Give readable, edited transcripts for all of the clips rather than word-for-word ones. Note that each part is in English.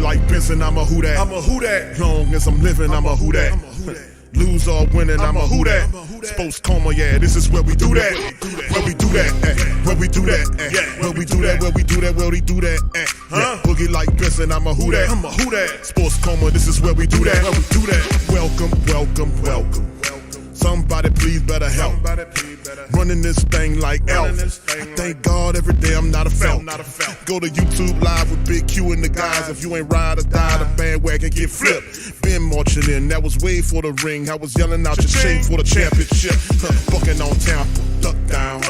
like Benson, I'm a who that. I'm a who that. Long as I'm living, I'm a who that. Lose or winning, I'm a who that. Sports coma, yeah, this is where we do that. Where we do that, where we do that, where we do that, where we do that, where we do that. Boogie like Benson, I'm a who that. I'm a who that. Sports coma, this is where we do that. Where we do that. Welcome, welcome, welcome. Somebody please better help. Running this thing like Elf. I thank God every day I'm not a felt. Go to YouTube Live with Big Q and the guys. If you ain't ride or die, the bandwagon get flipped. Been marching in, that was way for the ring. I was yelling out your chain for the championship. Bucking on Tampa, duck down.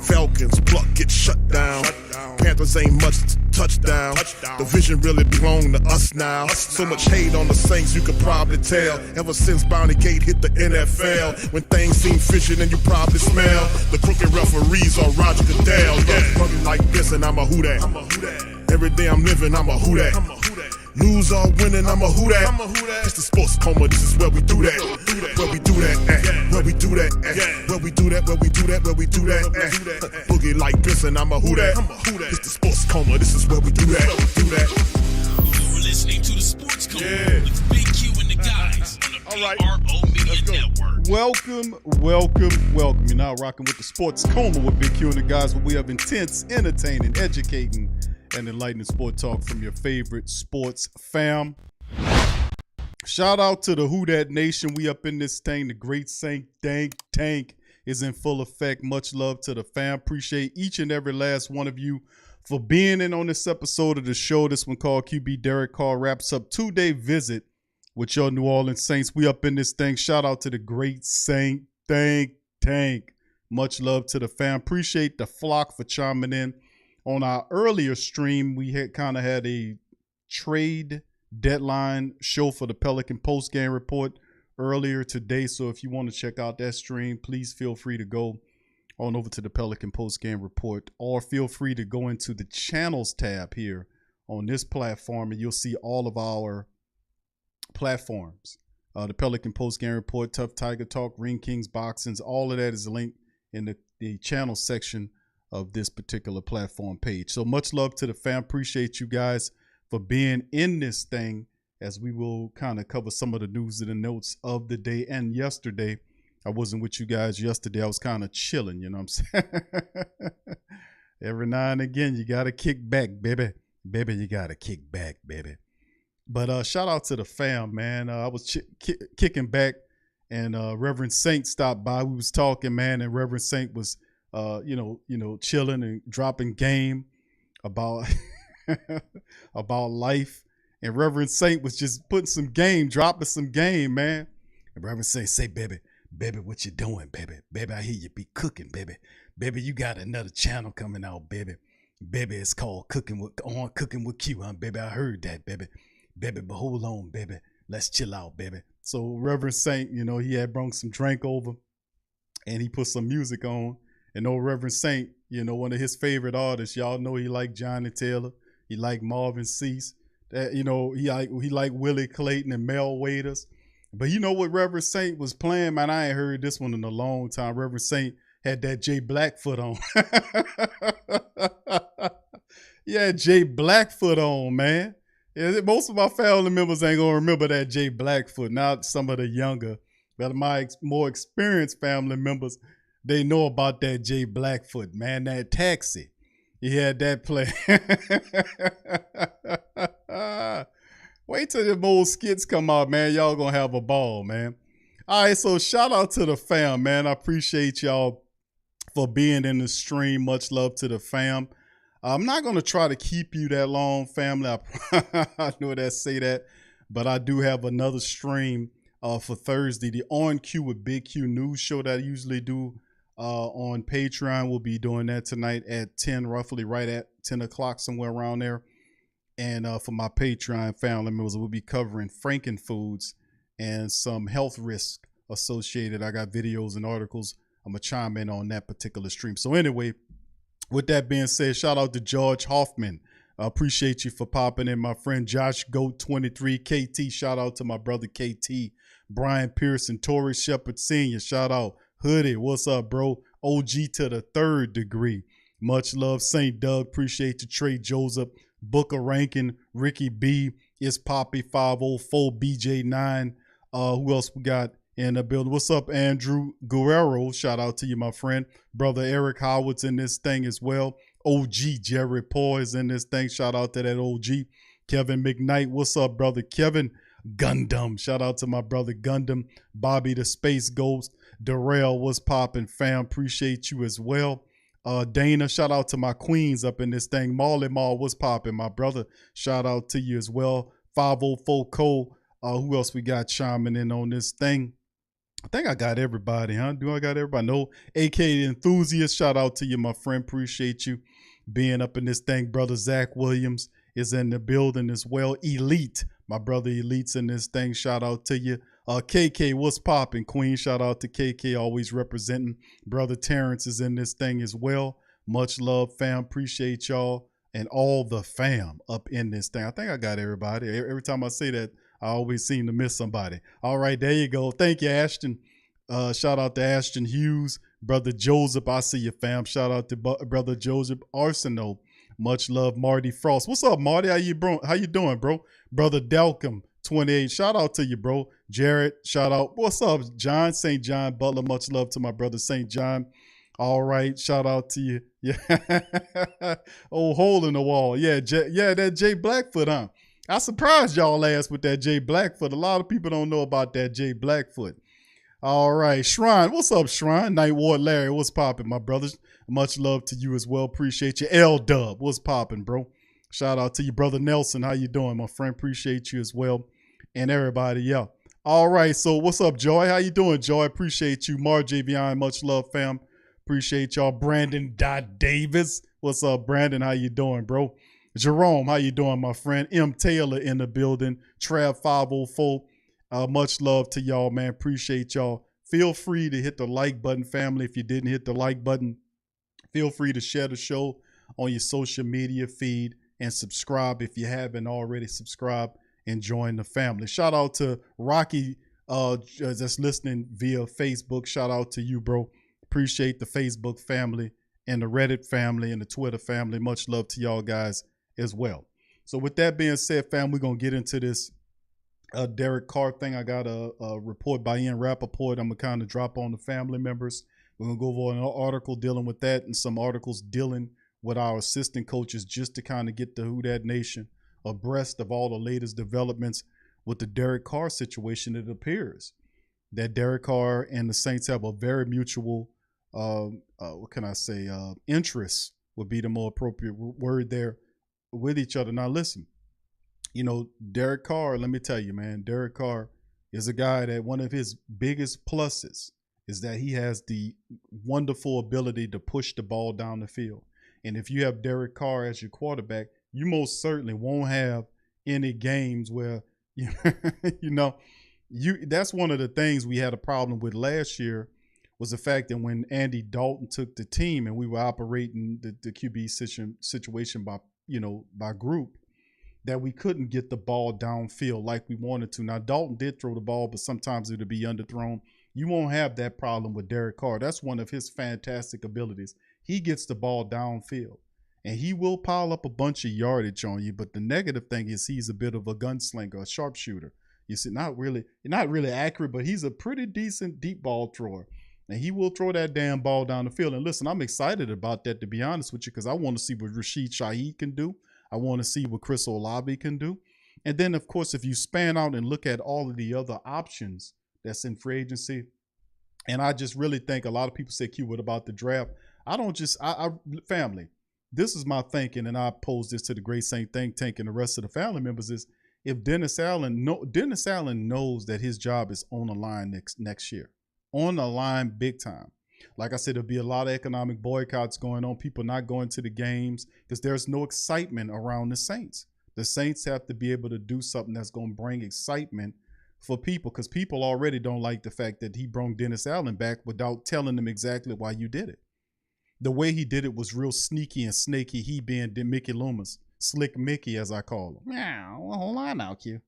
Falcons, pluck, get shut down. Panthers ain't much touchdown. The vision really belong to us now. So much hate on the Saints, you could probably tell. Ever since Bounty Gate hit the NFL, when things seem fishy, then you probably smell the crooked referees or Roger Goodell. Yeah, like this, and I'm a who that. Every day I'm living, I'm a who that. Lose or winning, I'm a who that. It's the sports coma, this is where we do that. Where we do that, where we do that, where we do that, where we do that, where we do that. Boogie like Benson, I'm a who that. It's the sports coma, this is where we do that. You're listening to the Sports Coma with Big Q and the guys on the PRO Media Network. Welcome. You're now rocking with the Sports Coma with Big Q and the guys, where we have intense, entertaining, educating, and enlightening sport talk from your favorite sports fam. Shout out to the Who Dat Nation. We up in this thing. The Great Saint Tank is in full effect. Much love to the fam. Appreciate each and every last one of you for being in on this episode of the show. This one called QB Derek Carr wraps up 2-day visit with your New Orleans Saints. We up in this thing. Shout out to the Great Saint Tank. Much love to the fam. Appreciate the flock for chiming in. On our earlier stream, we had a trade deadline show for the Pelican post-game report earlier today. So if you want to check out that stream, please feel free to go on over to the Pelican post-game report, or feel free to go into the channels tab here on this platform, and you'll see all of our platforms. The Pelican post-game report, Tough Tiger Talk, Ring Kings Boxings, all of that is linked in the channel section of this particular platform page. So much love to the fam. Appreciate you guys for being in this thing, as we will kind of cover some of the news and the notes of the day and yesterday. I wasn't with you guys yesterday. I was kind of chilling, you know what I'm saying? Every now and again, you got to kick back, baby. Baby, you got to kick back, baby. But shout out to the fam, man. I was kicking back, and Reverend Saint stopped by. We was talking, man, and Reverend Saint was chilling and dropping game about about life. And Reverend Saint was just putting some game, dropping some game, man. And Reverend Saint say, baby, what you doing, baby? Baby, I hear you be cooking, baby. Baby, you got another channel coming out, baby. Baby, it's called Cooking with Q, huh? Baby, I heard that, baby. Baby, but hold on, baby. Let's chill out, baby. So Reverend Saint, he had brought some drink over, and he put some music on. And old Reverend Saint, one of his favorite artists, y'all know he liked Johnny Taylor. He liked Marvin Cease. He liked Willie Clayton and Mel Waiters. But you know what Reverend Saint was playing, man? I ain't heard this one in a long time. Reverend Saint had that Jay Blackfoot on. Yeah, Jay Blackfoot on, man. Yeah, most of my family members ain't gonna remember that Jay Blackfoot. Not some of the younger, but my more experienced family members, they know about that Jay Blackfoot, man. That Taxi. He had that play. Wait till the old skits come out, man. Y'all gonna have a ball, man. All right, so shout out to the fam, man. I appreciate y'all for being in the stream. Much love to the fam. I'm not going to try to keep you that long, family. I know that say that, but I do have another stream for Thursday. The On Q with Big Q news show that I usually do on Patreon. We'll be doing that tonight at 10, roughly right at 10 o'clock, somewhere around there. And for my Patreon family members, we'll be covering Frankenfoods and some health risk associated. I got videos and articles. I'm going to chime in on that particular stream. So anyway, with that being said, shout out to George Hoffman. I appreciate you for popping in. My friend Josh Goat 23, KT. Shout out to my brother KT. Brian Pearson, Torrey Shepard Sr. Shout out. Hoodie, what's up, bro? OG to the third degree. Much love, St. Doug. Appreciate you, Trey Joseph, Booker Rankin, Ricky B, It's Poppy 504 BJ9. Who else we got in the building? What's up, Andrew Guerrero? Shout out to you, my friend. Brother Eric Howard's in this thing as well. OG Jerry Paul is in this thing. Shout out to that OG. Kevin McKnight. What's up, brother Kevin? Gundam. Shout out to my brother Gundam. Bobby the Space Ghost. Darrell, what's poppin', fam? Appreciate you as well. Dana, shout out to my queens up in this thing. Marley Mall, what's poppin', my brother? Shout out to you as well. 504 Cole. Who else we got chiming in on this thing? I think I got everybody, huh? Do I got everybody? No. AK Enthusiast, shout out to you, my friend. Appreciate you being up in this thing. Brother Zach Williams is in the building as well. Elite, my brother Elite's in this thing. Shout out to you. KK, what's poppin', Queen? Shout out to KK, always representing. Brother Terrence is in this thing as well. Much love, fam. Appreciate y'all and all the fam up in this thing. I think I got everybody. Every time I say that, I always seem to miss somebody. All right, there you go. Thank you, Ashton. Shout out to Ashton Hughes. Brother Joseph, I see you, fam. Shout out to Brother Joseph Arsenault. Much love, Marty Frost. What's up, Marty? How you doing, bro? Brother Delcom, 28. Shout out to you, bro. Jared, shout out. What's up, John? St. John Butler. Much love to my brother, St. John. All right, shout out to you. Yeah. Oh, hole in the wall. Yeah, that Jay Blackfoot, huh? I surprised y'all ass with that Jay Blackfoot. A lot of people don't know about that Jay Blackfoot. All right, Shrine. What's up, Shrine? Night Ward Larry, what's poppin', my brothers? Much love to you as well. Appreciate you. L-Dub, what's poppin', bro? Shout out to you, brother Nelson. How you doing, my friend? Appreciate you as well. And everybody, yeah. All right, so what's up, Joy? How you doing, Joy? Appreciate you. Marjavion, much love, fam. Appreciate y'all. Brandon Davis. What's up, Brandon? How you doing, bro? Jerome, how you doing, my friend? M. Taylor in the building. Trav 504. Much love to y'all, man. Appreciate y'all. Feel free to hit the like button, family. If you didn't hit the like button, feel free to share the show on your social media feed and subscribe if you haven't already subscribed and join the family. Shout out to Rocky that's listening via Facebook. Shout out to you, bro. Appreciate the Facebook family and the Reddit family and the Twitter family. Much love to y'all guys as well. So with that being said, fam, we're going to get into this Derek Carr thing. I got a report by Ian Rappaport. I'm going to kind of drop on the family members. We're going to go over an article dealing with that and some articles dealing with our assistant coaches just to kind of get the Who Dat Nation abreast of all the latest developments with the Derek Carr situation. It appears that Derek Carr and the Saints have a very mutual, what can I say, interests would be the more appropriate word there with each other. Now, listen, you know, Derek Carr, let me tell you, man, Derek Carr is a guy that one of his biggest pluses is that he has the wonderful ability to push the ball down the field. And if you have Derek Carr as your quarterback, you most certainly won't have any games where, that's one of the things we had a problem with last year was the fact that when Andy Dalton took the team and we were operating the QB situation by group, that we couldn't get the ball downfield like we wanted to. Now, Dalton did throw the ball, but sometimes it would be underthrown. You won't have that problem with Derek Carr. That's one of his fantastic abilities. He gets the ball downfield, and he will pile up a bunch of yardage on you. But the negative thing is he's a bit of a gunslinger, a sharpshooter. You see, not really accurate, but he's a pretty decent deep ball thrower. And he will throw that damn ball down the field. And listen, I'm excited about that, to be honest with you, because I want to see what Rashid Shaheed can do. I want to see what Chris Olave can do. And then, of course, if you span out and look at all of the other options that's in free agency, and I just really think a lot of people say, Q, what about the draft? Family, this is my thinking, and I pose this to the Great Saint Think Tank and the rest of the family members, is if Dennis Allen knows that his job is on the line next year, on the line big time. Like I said, there'll be a lot of economic boycotts going on, people not going to the games because there's no excitement around the Saints. The Saints have to be able to do something that's going to bring excitement for people, because people already don't like the fact that he brought Dennis Allen back without telling them exactly why you did it. The way he did it was real sneaky and snaky, he being Mickey Loomis, Slick Mickey as I call him. Yeah, well, hold on now, Q.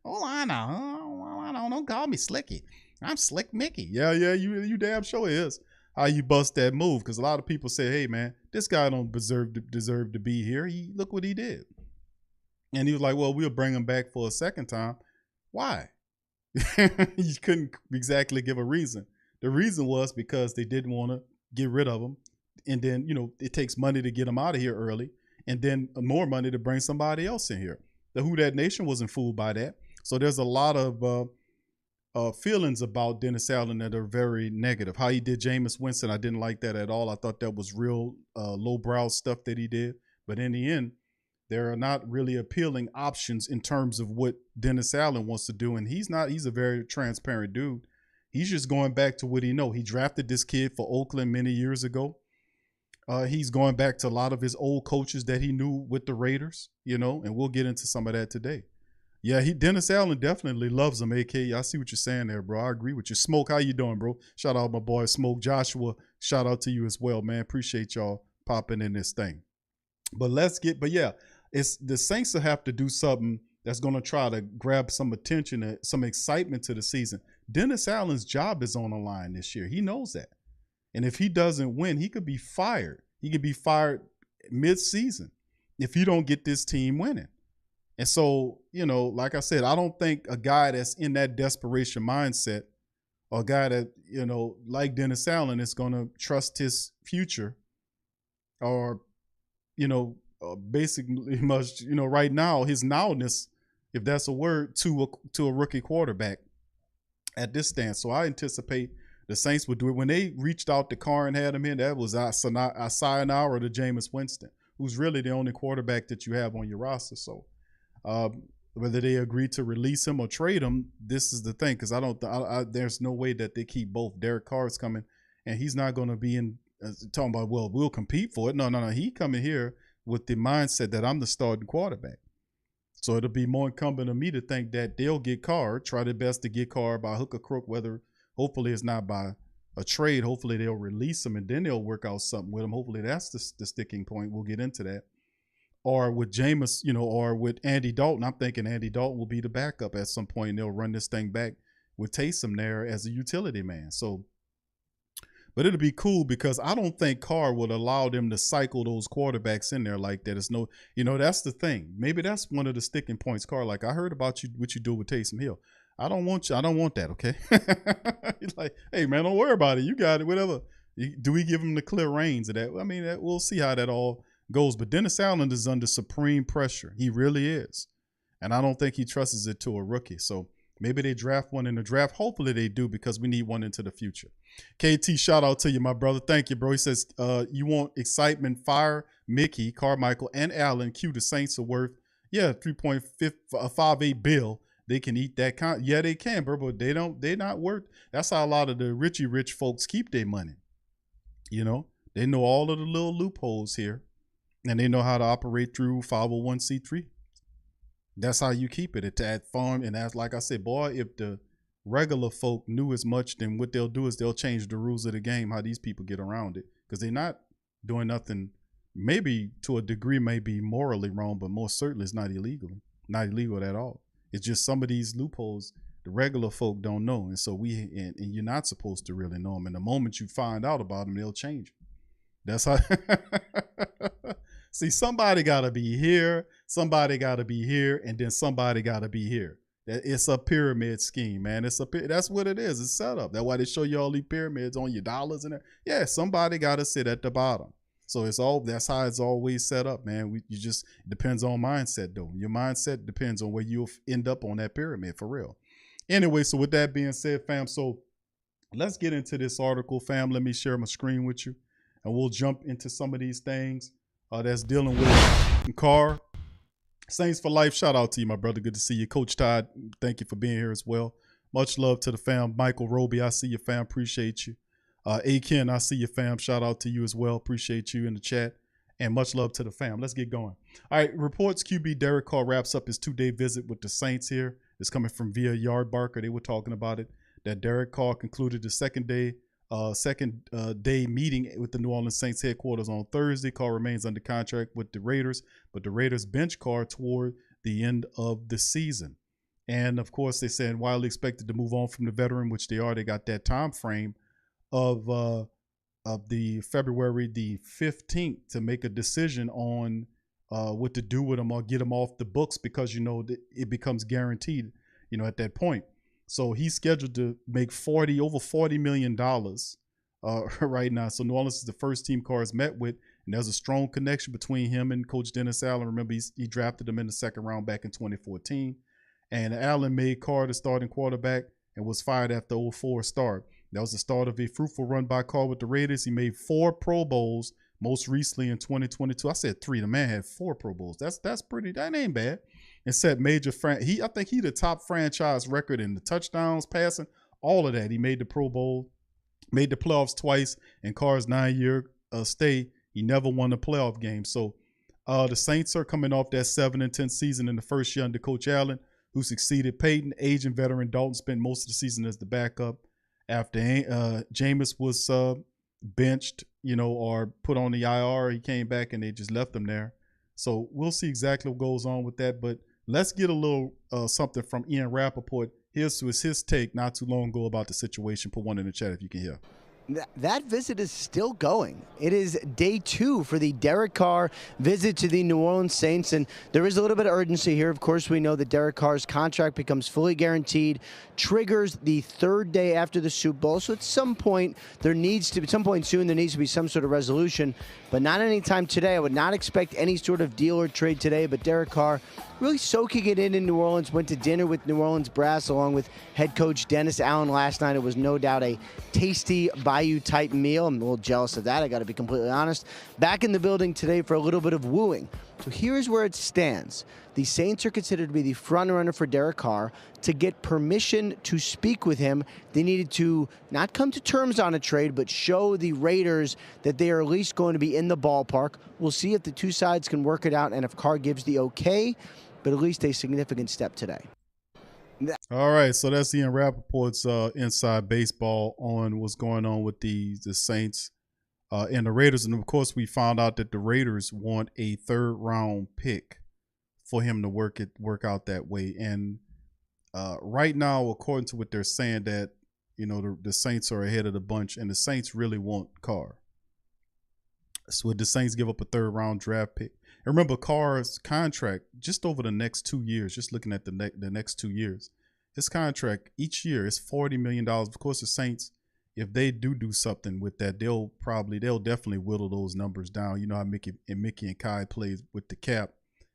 Hold on now. Don't call me Slicky. I'm Slick Mickey. Yeah, you damn sure is. How you bust that move? Because a lot of people say, hey, man, this guy don't deserve to be here. Look what he did. And he was like, well, we'll bring him back for a second time. Why? He couldn't exactly give a reason. The reason was because they didn't want to get rid of him. And then, it takes money to get him out of here early, and then more money to bring somebody else in here. The Who Dat Nation wasn't fooled by that. So there's a lot of feelings about Dennis Allen that are very negative. How he did Jameis Winston, I didn't like that at all. I thought that was real lowbrow stuff that he did. But in the end, there are not really appealing options in terms of what Dennis Allen wants to do. And he's a very transparent dude. He's just going back to what he know. He drafted this kid for Oakland many years ago. He's going back to a lot of his old coaches that he knew with the Raiders, and we'll get into some of that today. Yeah, Dennis Allen definitely loves him, AK. I see what you're saying there, bro. I agree with you. Smoke, how you doing, bro? Shout out my boy Smoke. Joshua, shout out to you as well, man. Appreciate y'all popping in this thing. But yeah, it's the Saints will have to do something that's going to try to grab some attention, some excitement to the season. Dennis Allen's job is on the line this year. He knows that. And if he doesn't win, he could be fired. He could be fired mid-season if you don't get this team winning. And so, like I said, I don't think a guy that's in that desperation mindset, or a guy that, like Dennis Allen, is going to trust his future, or, basically much, right now, his nowness, if that's a word, to a rookie quarterback at this stance. So I anticipate the Saints would do it. When they reached out to Carr and had him in, that was a sayonara to Jameis Winston, who's really the only quarterback that you have on your roster. So whether they agree to release him or trade him, this is the thing, because there's no way that they keep both. Derek Carr is coming, and he's not going to be in talking about, well, we'll compete for it. No. He coming here with the mindset that I'm the starting quarterback. So it'll be more incumbent on me to think that they'll get Carr, try their best to get Carr by hook or crook, whether hopefully it's not by a trade. Hopefully they'll release him and then they'll work out something with him. Hopefully that's the sticking point. We'll get into that. Or with Jameis, or with Andy Dalton. I'm thinking Andy Dalton will be the backup at some point, and they'll run this thing back with Taysom there as a utility man. So, but it'll be cool because I don't think Carr would allow them to cycle those quarterbacks in there like that. It's no, that's the thing. Maybe that's one of the sticking points. Carr, like, I heard about what you do with Taysom Hill. I don't want that, okay? He's like, hey, man, don't worry about it. You got it, whatever. Do we give him the clear reins of that? I mean, we'll see how that all goes. But Dennis Allen is under supreme pressure. He really is. And I don't think he trusts it to a rookie. So maybe they draft one in the draft. Hopefully they do, because we need one into the future. KT, shout out to you, my brother. Thank you, bro. He says, you want excitement, fire Mickey, Carmichael, and Allen. Q, the Saints are worth, 3.58 bill. They can eat that. Yeah, they can, bro, but they're not worth. That's how a lot of the rich folks keep their money. They know all of the little loopholes here, and they know how to operate through 501c3. That's how you keep it at that farm. And that's, like I said, boy, if the regular folk knew as much, then what they'll do is they'll change the rules of the game, how these people get around it, because they're not doing nothing, maybe to a degree, may be morally wrong, but most certainly it's not illegal at all. It's just some of these loopholes the regular folk don't know. And so and you're not supposed to really know them. And the moment you find out about them, they'll change. That's how. See, somebody got to be here, somebody got to be here, and then somebody got to be here. It's a pyramid scheme, man. That's what it is. It's set up. That's why they show you all these pyramids on your dollars and that. Yeah, somebody got to sit at the bottom. So that's how it's always set up, man. It depends on mindset, though. Your mindset depends on where you'll end up on that pyramid, for real. Anyway, so with that being said, fam, so let's get into this article, fam. Let me share my screen with you, and we'll jump into some of these things that's dealing with Carr. Saints for life. Shout out to you, my brother. Good to see you. Coach Todd, thank you for being here as well. Much love to the fam. Michael Roby, I see you, fam. Appreciate you. A-Ken, I see you, fam. Shout out to you as well. Appreciate you in the chat. And much love to the fam. Let's get going. All right, reports QB Derek Carr wraps up his 2-day visit with the Saints here. It's coming from via Yardbarker. They were talking about it, that Derek Carr concluded the second day meeting with the New Orleans Saints headquarters on Thursday. Carr remains under contract with the Raiders, but the Raiders bench Carr toward the end of the season. And, of course, they said widely expected to move on from the veteran, which they are. They got that time frame of the February the 15th to make a decision on what to do with him or get him off the books because, it becomes guaranteed, at that point. So he's scheduled to make over $40 million right now. So New Orleans is the first team Carr has met with, and there's a strong connection between him and Coach Dennis Allen. Remember, he drafted him in the second round back in 2014. And Allen made Carr the starting quarterback and was fired after the 0-4 start. That was the start of a fruitful run by Carr with the Raiders. He made 4 Pro Bowls, most recently in 2022. I said 3. The man had 4 Pro Bowls. That ain't bad. And set major I think he the top franchise record in the touchdowns, passing, all of that. He made the Pro Bowl, made the playoffs twice. In Carr's 9-year stay, he never won a playoff game. So the Saints are coming off that 7-10 season in the first year under Coach Allen, who succeeded Peyton. Aging veteran Dalton spent most of the season as the backup. After Jameis was benched, or put on the IR, he came back and they just left him there. So we'll see exactly what goes on with that. But let's get a little something from Ian Rappaport. Here's his take not too long ago about the situation. Put one in the chat if you can hear. That visit is still going. It is day 2 for the Derek Carr visit to the New Orleans Saints, and there is a little bit of urgency here. Of course, we know that Derek Carr's contract becomes fully guaranteed, triggers the 3rd day after the Super Bowl. So at some point soon, there needs to be some sort of resolution, but not anytime today. I would not expect any sort of deal or trade today, but Derek Carr really soaking it in New Orleans, went to dinner with New Orleans brass along with head coach Dennis Allen last night. It was no doubt a tasty Bayou-type meal. I'm a little jealous of that, I got to be completely honest. Back in the building today for a little bit of wooing. So here's where it stands. The Saints are considered to be the front runner for Derek Carr. To get permission to speak with him, they needed to not come to terms on a trade, but show the Raiders that they are at least going to be in the ballpark. We'll see if the two sides can work it out and if Carr gives the okay, but at least a significant step today. All right, so that's Ian Rappaport's Inside Baseball on what's going on with the Saints and the Raiders. And, of course, we found out that the Raiders want a 3rd-round pick for him to work out that way. And right now, according to what they're saying, that, the Saints are ahead of the bunch, and the Saints really want Carr. So would the Saints give up a 3rd-round draft pick? And remember, Carr's contract, just over the next 2 years, just looking at the next 2 years, his contract each year is $40 million. Of course, the Saints, if they do something with that, they'll definitely whittle those numbers down. You know how Mickey and Kai plays with the cap,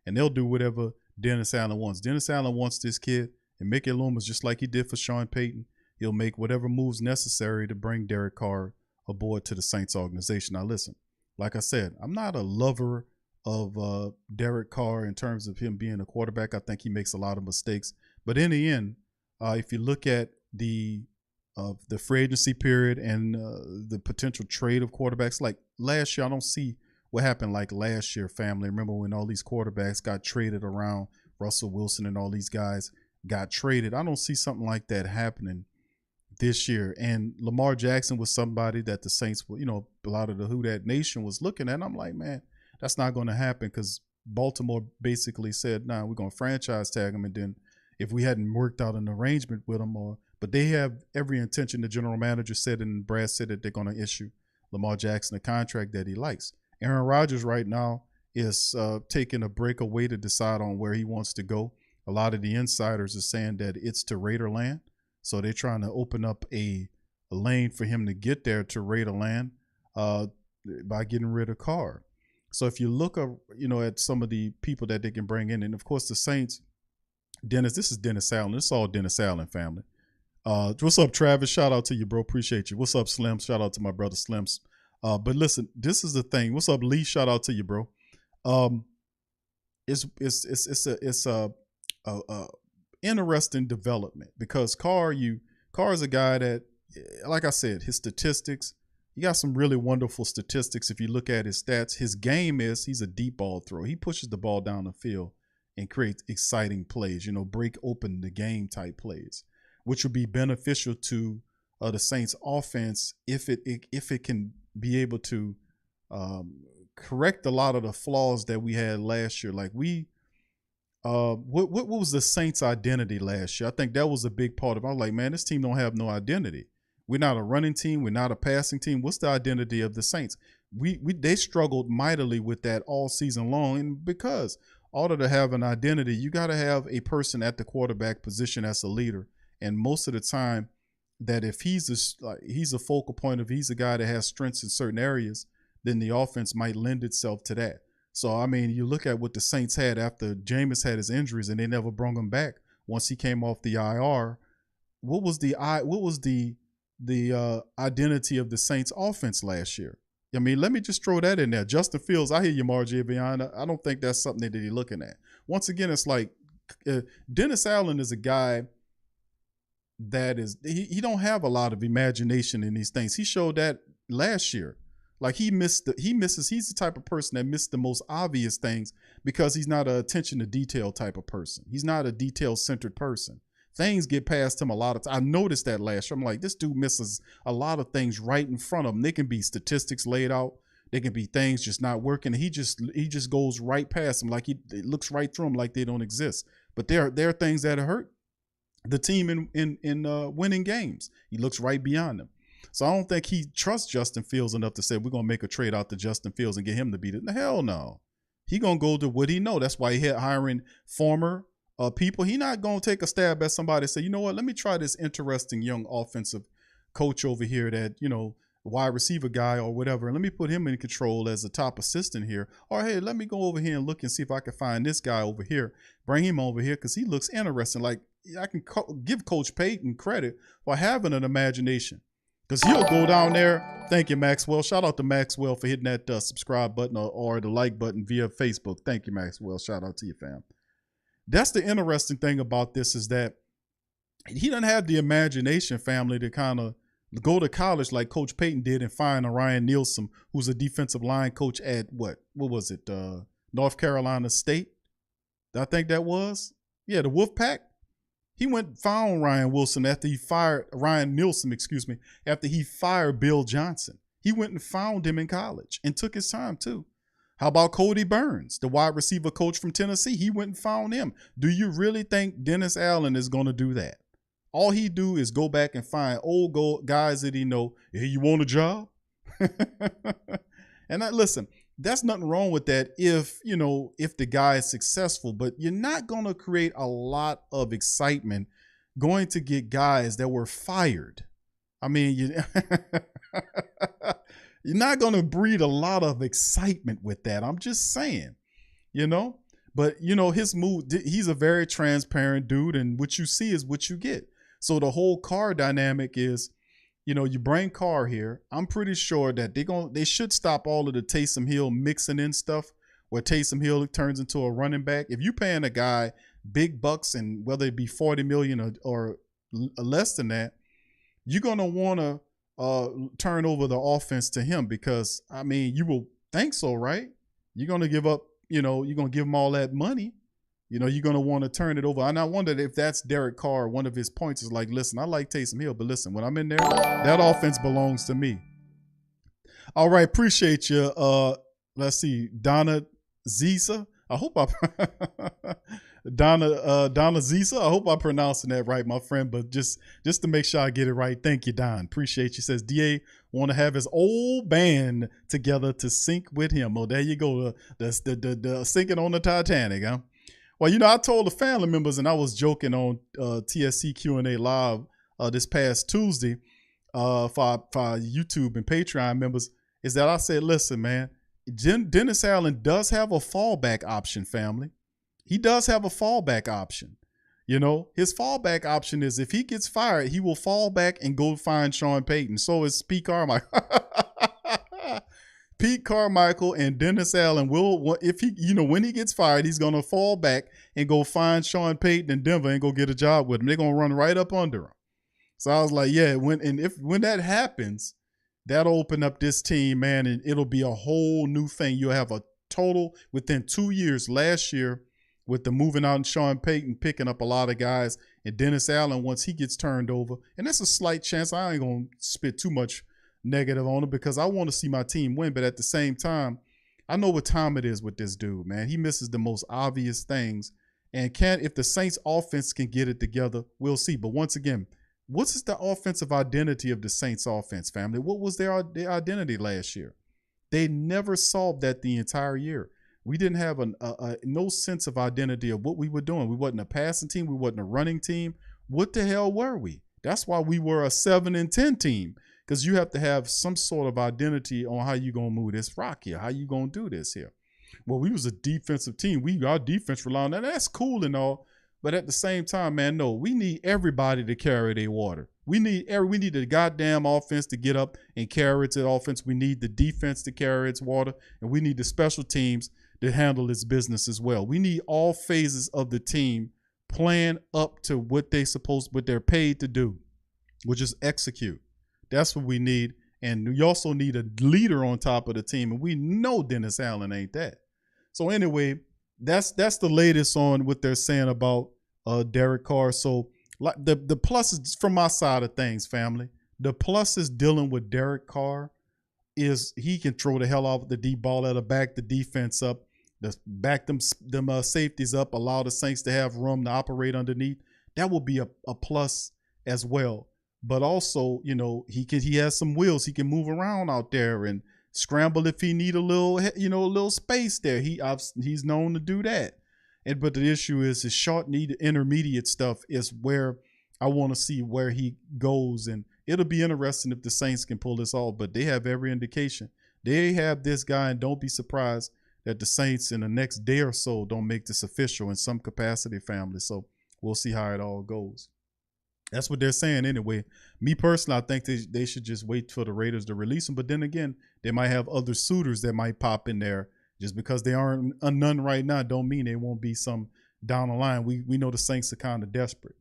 and they'll do whatever Dennis Allen wants. Dennis Allen wants this kid, and Mickey Loomis, just like he did for Sean Payton, he'll make whatever moves necessary to bring Derek Carr aboard to the Saints organization. Now, listen, like I said, I'm not a lover of Derek Carr in terms of him being a quarterback. I think he makes a lot of mistakes. But in the end, if you look at the free agency period and the potential trade of quarterbacks, like last year, I don't see what happened like last year, family. Remember when all these quarterbacks got traded around, Russell Wilson and all these guys got traded? I don't see something like that happening this year. And Lamar Jackson was somebody that the Saints, a lot of the Who Dat Nation was looking at. And I'm like, man, that's not going to happen because Baltimore basically said, nah, we're going to franchise tag him. And then if we hadn't worked out an arrangement with him, but they have every intention, the general manager said, and Brad said that they're going to issue Lamar Jackson a contract that he likes. Aaron Rodgers right now is taking a break away to decide on where he wants to go. A lot of the insiders are saying that it's to Raiderland. So they're trying to open up a lane for him to get there to Raiderland by getting rid of Carr. So if you look up, at some of the people that they can bring in, and of course the Saints, this is Dennis Allen. This is all Dennis Allen family. What's up, Travis? Shout out to you, bro. Appreciate you. What's up, Slim? Shout out to my brother Slims. But listen, this is the thing. What's up, Lee? Shout out to you, bro. It's a interesting development because Carr is a guy that, like I said, his statistics. He got some really wonderful statistics. If you look at his stats, his game he's a deep ball thrower. He pushes the ball down the field and creates exciting plays, break open the game type plays, which would be beneficial to the Saints offense if it can be able to correct a lot of the flaws that we had last year. Like what was the Saints' identity last year? I think that was a big part of it. I was like, man, this team don't have no identity. We're not a running team. We're not a passing team. What's the identity of the Saints? they struggled mightily with that all season long, and because in order to have an identity, you got to have a person at the quarterback position as a leader. And most of the time, that if he's a focal point, if he's a guy that has strengths in certain areas, then the offense might lend itself to that. So I mean, you look at what the Saints had after Jameis had his injuries, and they never brought him back once he came off the IR. What was the identity of the Saints offense last year? I mean, let me just throw that in there. Justin Fields, I hear you, Margie Beyond. I don't think that's something that he's looking at. Once again, it's like Dennis Allen is a guy that is he don't have a lot of imagination in these things. He showed that last year. Like he's the type of person that missed the most obvious things because he's not an attention to detail type of person. He's not a detail-centered person. Things get past him a lot of times. I noticed that last year. I'm like, this dude misses a lot of things right in front of him. They can be statistics laid out. They can be things just not working. He just goes right past him, like it looks right through them like they don't exist. But there are things that hurt the team in winning games. He looks right beyond them. So I don't think he trusts Justin Fields enough to say we're going to make a trade out to Justin Fields and get him to beat it. Hell no. He going to go to what he know. That's why he hiring former people. He not going to take a stab at somebody and say, you know what, let me try this interesting young offensive coach over here that, wide receiver guy or whatever. And let me put him in control as a top assistant here. Or, hey, let me go over here and look and see if I can find this guy over here. Bring him over here because he looks interesting. Like I can give Coach Payton credit for having an imagination. Because he'll go down there. Thank you, Maxwell. Shout out to Maxwell for hitting that subscribe button or the like button via Facebook. Thank you, Maxwell. Shout out to you, fam. That's the interesting thing about this is that he doesn't have the imagination, family, to kind of go to college like Coach Payton did and find a Ryan Nielsen, who's a defensive line coach at what was it? North Carolina State. I think that was. Yeah, the Wolfpack. He went and found Ryan Nielsen after he fired Bill Johnson. He went and found him in college and took his time too. How about Cody Burns, the wide receiver coach from Tennessee? He went and found him. Do you really think Dennis Allen is going to do that? All he do is go back and find old guys that he know. Hey, you want a job? And listen, that's nothing wrong with that if the guy is successful, but you're not going to create a lot of excitement going to get guys that were fired. I mean, you're not going to breed a lot of excitement with that. I'm just saying, but his move, he's a very transparent dude, and what you see is what you get. So the whole Carr dynamic is, you bring Carr here. I'm pretty sure that they should stop all of the Taysom Hill mixing in stuff where Taysom Hill turns into a running back. If you're paying a guy big bucks, and whether it be $40 million or less than that, you're going to want to turn over the offense to him because, I mean, you will think so, right? You're going to give up, you're going to give him all that money. You're going to want to turn it over. And I wonder if that's Derek Carr. One of his points is like, listen, I like Taysom Hill, but listen, when I'm in there, that offense belongs to me. All right. Appreciate you. Let's see. Donna Ziza. I hope Donna Ziza. I hope I'm pronouncing that right, my friend. But just to make sure I get it right. Thank you, Don. Appreciate you. Says DA want to have his old band together to sync with him. Oh, there you go. The sinking on the Titanic, huh? Well, I told the family members, and I was joking on TSC Q&A Live this past Tuesday for our YouTube and Patreon members, is that I said, listen, man, Dennis Allen does have a fallback option, family. He does have a fallback option. His fallback option is if he gets fired, he will fall back and go find Sean Payton. So is Pete Carmichael. Pete Carmichael and Dennis Allen will, if he, when he gets fired, he's going to fall back and go find Sean Payton in Denver and go get a job with him. They're going to run right up under him. So I was like, yeah, when that happens, that'll open up this team, man, and it'll be a whole new thing. You'll have a total within 2 years. Last year, with the moving out and Sean Payton picking up a lot of guys, and Dennis Allen, once he gets turned over, and that's a slight chance. I ain't going to spit too much negative on him because I want to see my team win. But at the same time, I know what time it is with this dude, man. He misses the most obvious things. And if the Saints offense can get it together, we'll see. But once again, what's the offensive identity of the Saints offense, family? What was their identity last year? They never solved that the entire year. We didn't have no sense of identity of what we were doing. We wasn't a passing team. We wasn't a running team. What the hell were we? That's why we were a 7-10 team, because you have to have some sort of identity on how you going to move this rock here, how you going to do this here. Well, we was a defensive team. Our defense relied on that. That's cool and all, but at the same time, man, no, we need everybody to carry their water. We need the goddamn offense to get up and carry it to the offense. We need the defense to carry its water, and we need the special teams to handle its business as well. We need all phases of the team playing up to what they're paid to do, which is execute. That's what we need. And we also need a leader on top of the team, and we know Dennis Allen ain't that. So anyway, that's the latest on what they're saying about Derek Carr. So the plus is from my side of things, family. The plus is dealing with Derek Carr is he can throw the hell off the deep ball that'll back the defense up, back them safeties up, allow the Saints to have room to operate underneath. That will be a plus as well. But also, you know, he has some wheels. He can move around out there and scramble if he need a little space there. He's known to do that. But the issue is his short need intermediate stuff is where I want to see where he goes. And it'll be interesting if the Saints can pull this off. But they have every indication. They have this guy, and don't be surprised that the Saints in the next day or so don't make this official in some capacity, family. So we'll see how it all goes. That's what they're saying anyway. Me personally, I think they should just wait for the Raiders to release him. But then again, they might have other suitors that might pop in there. Just because they aren't none right now don't mean they won't be some down the line. We know the Saints are kind of desperate.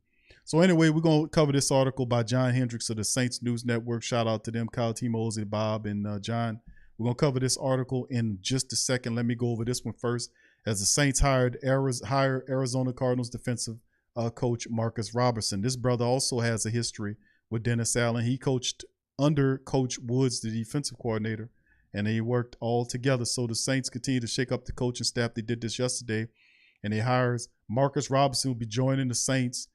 So anyway, we're going to cover this article by John Hendricks of the Saints News Network. Shout out to them, Kyle T. Mosley, Bob, and John. We're going to cover this article in just a second. Let me go over this one first. As the Saints hired Arizona Cardinals defensive coach Marcus Robertson. This brother also has a history with Dennis Allen. He coached under Coach Woods, the defensive coordinator, and they worked all together. So the Saints continue to shake up the coaching staff. They did this yesterday, and they hires Marcus Robertson, who will be joining the Saints.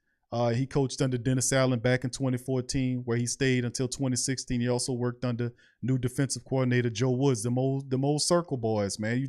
He coached under Dennis Allen back in 2014, where he stayed until 2016. He also worked under new defensive coordinator Joe Woods, the old circle boys, man.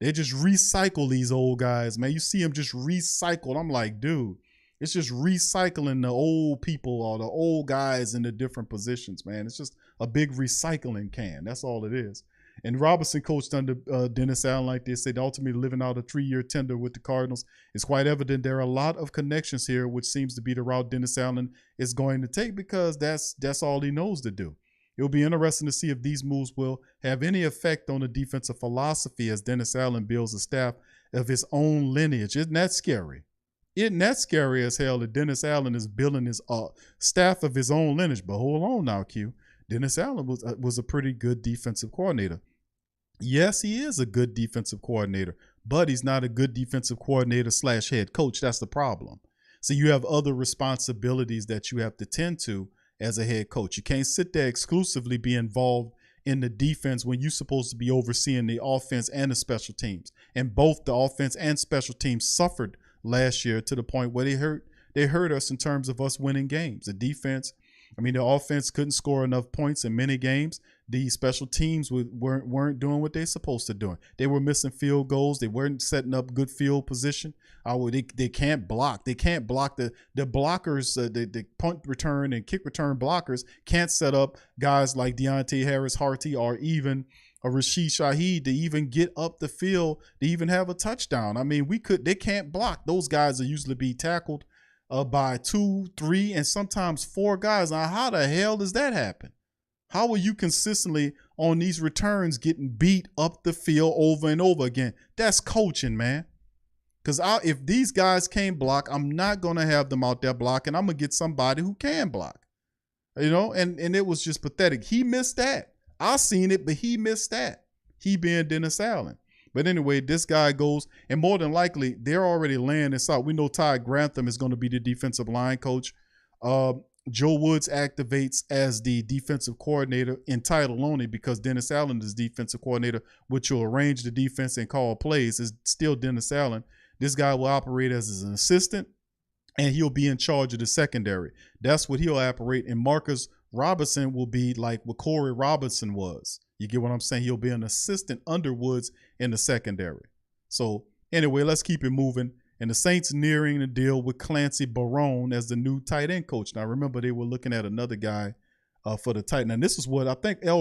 They just recycle these old guys, man. You see them just recycled. I'm like, dude, it's just recycling the old people or the old guys in the different positions, man. It's just a big recycling can. That's all it is. And Robertson coached under Dennis Allen, like they said, ultimately living out a 3-year tender with the Cardinals. It's quite evident there are a lot of connections here, which seems to be the route Dennis Allen is going to take because that's all he knows to do. It'll be interesting to see if these moves will have any effect on the defensive philosophy as Dennis Allen builds a staff of his own lineage. Isn't that scary? Isn't that scary as hell that Dennis Allen is building his staff of his own lineage? But hold on now, Q. Dennis Allen was a pretty good defensive coordinator. Yes, he is a good defensive coordinator, but he's not a good defensive coordinator / head coach. That's the problem. So you have other responsibilities that you have to tend to as a head coach. You can't sit there exclusively be involved in the defense when you're supposed to be overseeing the offense and the special teams. And both the offense and special teams suffered last year to the point where they hurt us in terms of us winning games. The offense couldn't score enough points in many games. The special teams weren't doing what they're supposed to do. They were missing field goals. They weren't setting up good field position. They can't block. They can't block the blockers. The punt return and kick return blockers can't set up guys like Deontay Harris-Harty or even Rashid Shaheed to even get up the field to even have a touchdown. They can't block. Those guys will usually be tackled by 2, 3, and sometimes 4 guys. Now, how the hell does that happen? How are you consistently on these returns getting beat up the field over and over again? That's coaching, man. Because if these guys can't block, I'm not going to have them out there blocking. I'm going to get somebody who can block. And it was just pathetic. He missed that. I seen it, but he missed that. He being Dennis Allen. But anyway, this guy goes, and more than likely, they're already laying this out. We know Ty Grantham is going to be the defensive line coach. Joe Woods activates as the defensive coordinator in title only because Dennis Allen is defensive coordinator, which will arrange the defense and call plays. Is still Dennis Allen. This guy will operate as an assistant, and he'll be in charge of the secondary. That's what he'll operate. And Marcus Robertson will be like what Corey Robertson was. You get what I'm saying? He'll be an assistant under Woods in the secondary. So anyway, let's keep it moving. And the Saints nearing the deal with Clancy Barone as the new tight end coach. Now, remember, they were looking at another guy for the tight end. And this is what I think Dan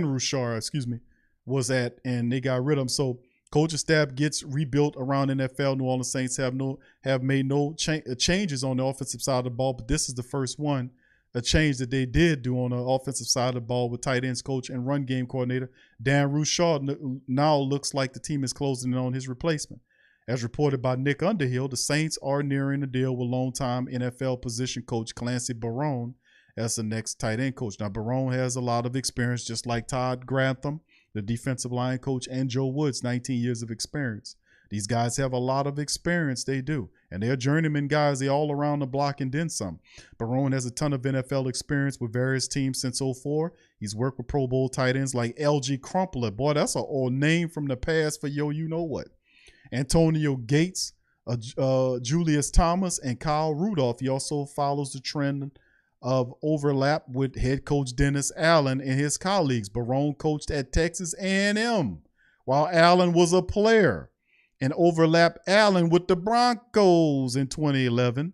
Roushar, was at, and they got rid of him. So coaching staff gets rebuilt around NFL. New Orleans Saints have made no changes on the offensive side of the ball, but this is the first one, a change that they did do on the offensive side of the ball with tight ends coach and run game coordinator. Dan Roushar now looks like the team is closing in on his replacement. As reported by Nick Underhill, the Saints are nearing a deal with longtime NFL position coach Clancy Barone as the next tight end coach. Now, Barone has a lot of experience, just like Todd Grantham, the defensive line coach, and Joe Woods, 19 years of experience. These guys have a lot of experience, they do. And they're journeyman guys. They're all around the block and then some. Barone has a ton of NFL experience with various teams since 2004. He's worked with Pro Bowl tight ends like L.G. Crumpler. Boy, that's an old name from the past for you-know-what. Antonio Gates, Julius Thomas, and Kyle Rudolph. He also follows the trend of overlap with head coach Dennis Allen and his colleagues. Barone coached at Texas A&M while Allen was a player, and overlapped Allen with the Broncos in 2011,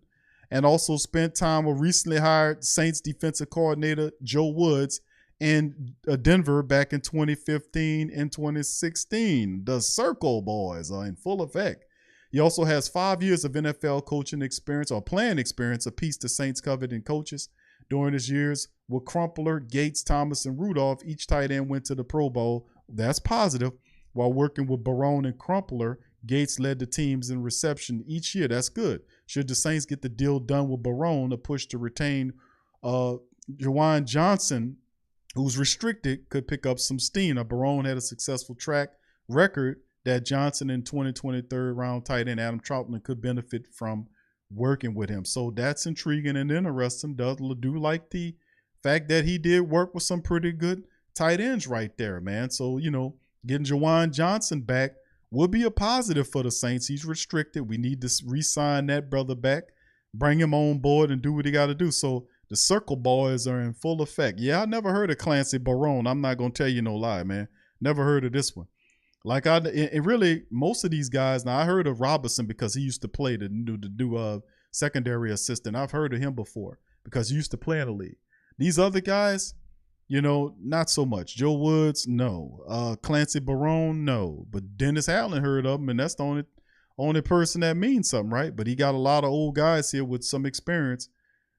and also spent time with recently hired Saints defensive coordinator Joe Woods in Denver back in 2015 and 2016. The Circle Boys are in full effect. He also has 5 years of NFL coaching experience or playing experience, a piece the Saints covered in coaches. During his years with Crumpler, Gates, Thomas, and Rudolph, each tight end went to the Pro Bowl. That's positive. While working with Barone and Crumpler, Gates led the teams in reception each year. That's good. Should the Saints get the deal done with Barone, a push to retain Juwan Johnson, who's restricted, could pick up some steam. Now, Barone had a successful track record that Johnson in 2020 third-round tight end Adam Troutman could benefit from working with him. So that's intriguing and interesting. Do like the fact that he did work with some pretty good tight ends right there, man. So, getting Juwan Johnson back would be a positive for the Saints. He's restricted. We need to re-sign that brother back, bring him on board, and do what he got to do. So the Circle Boys are in full effect. Yeah, I never heard of Clancy Barone. I'm not going to tell you no lie, man. Never heard of this one. And really, most of these guys, now I heard of Robertson because he used to play the new secondary assistant. I've heard of him before because he used to play in the league. These other guys, not so much. Joe Woods, no. Clancy Barone, no. But Dennis Allen heard of him, and that's the only person that means something, right? But he got a lot of old guys here with some experience.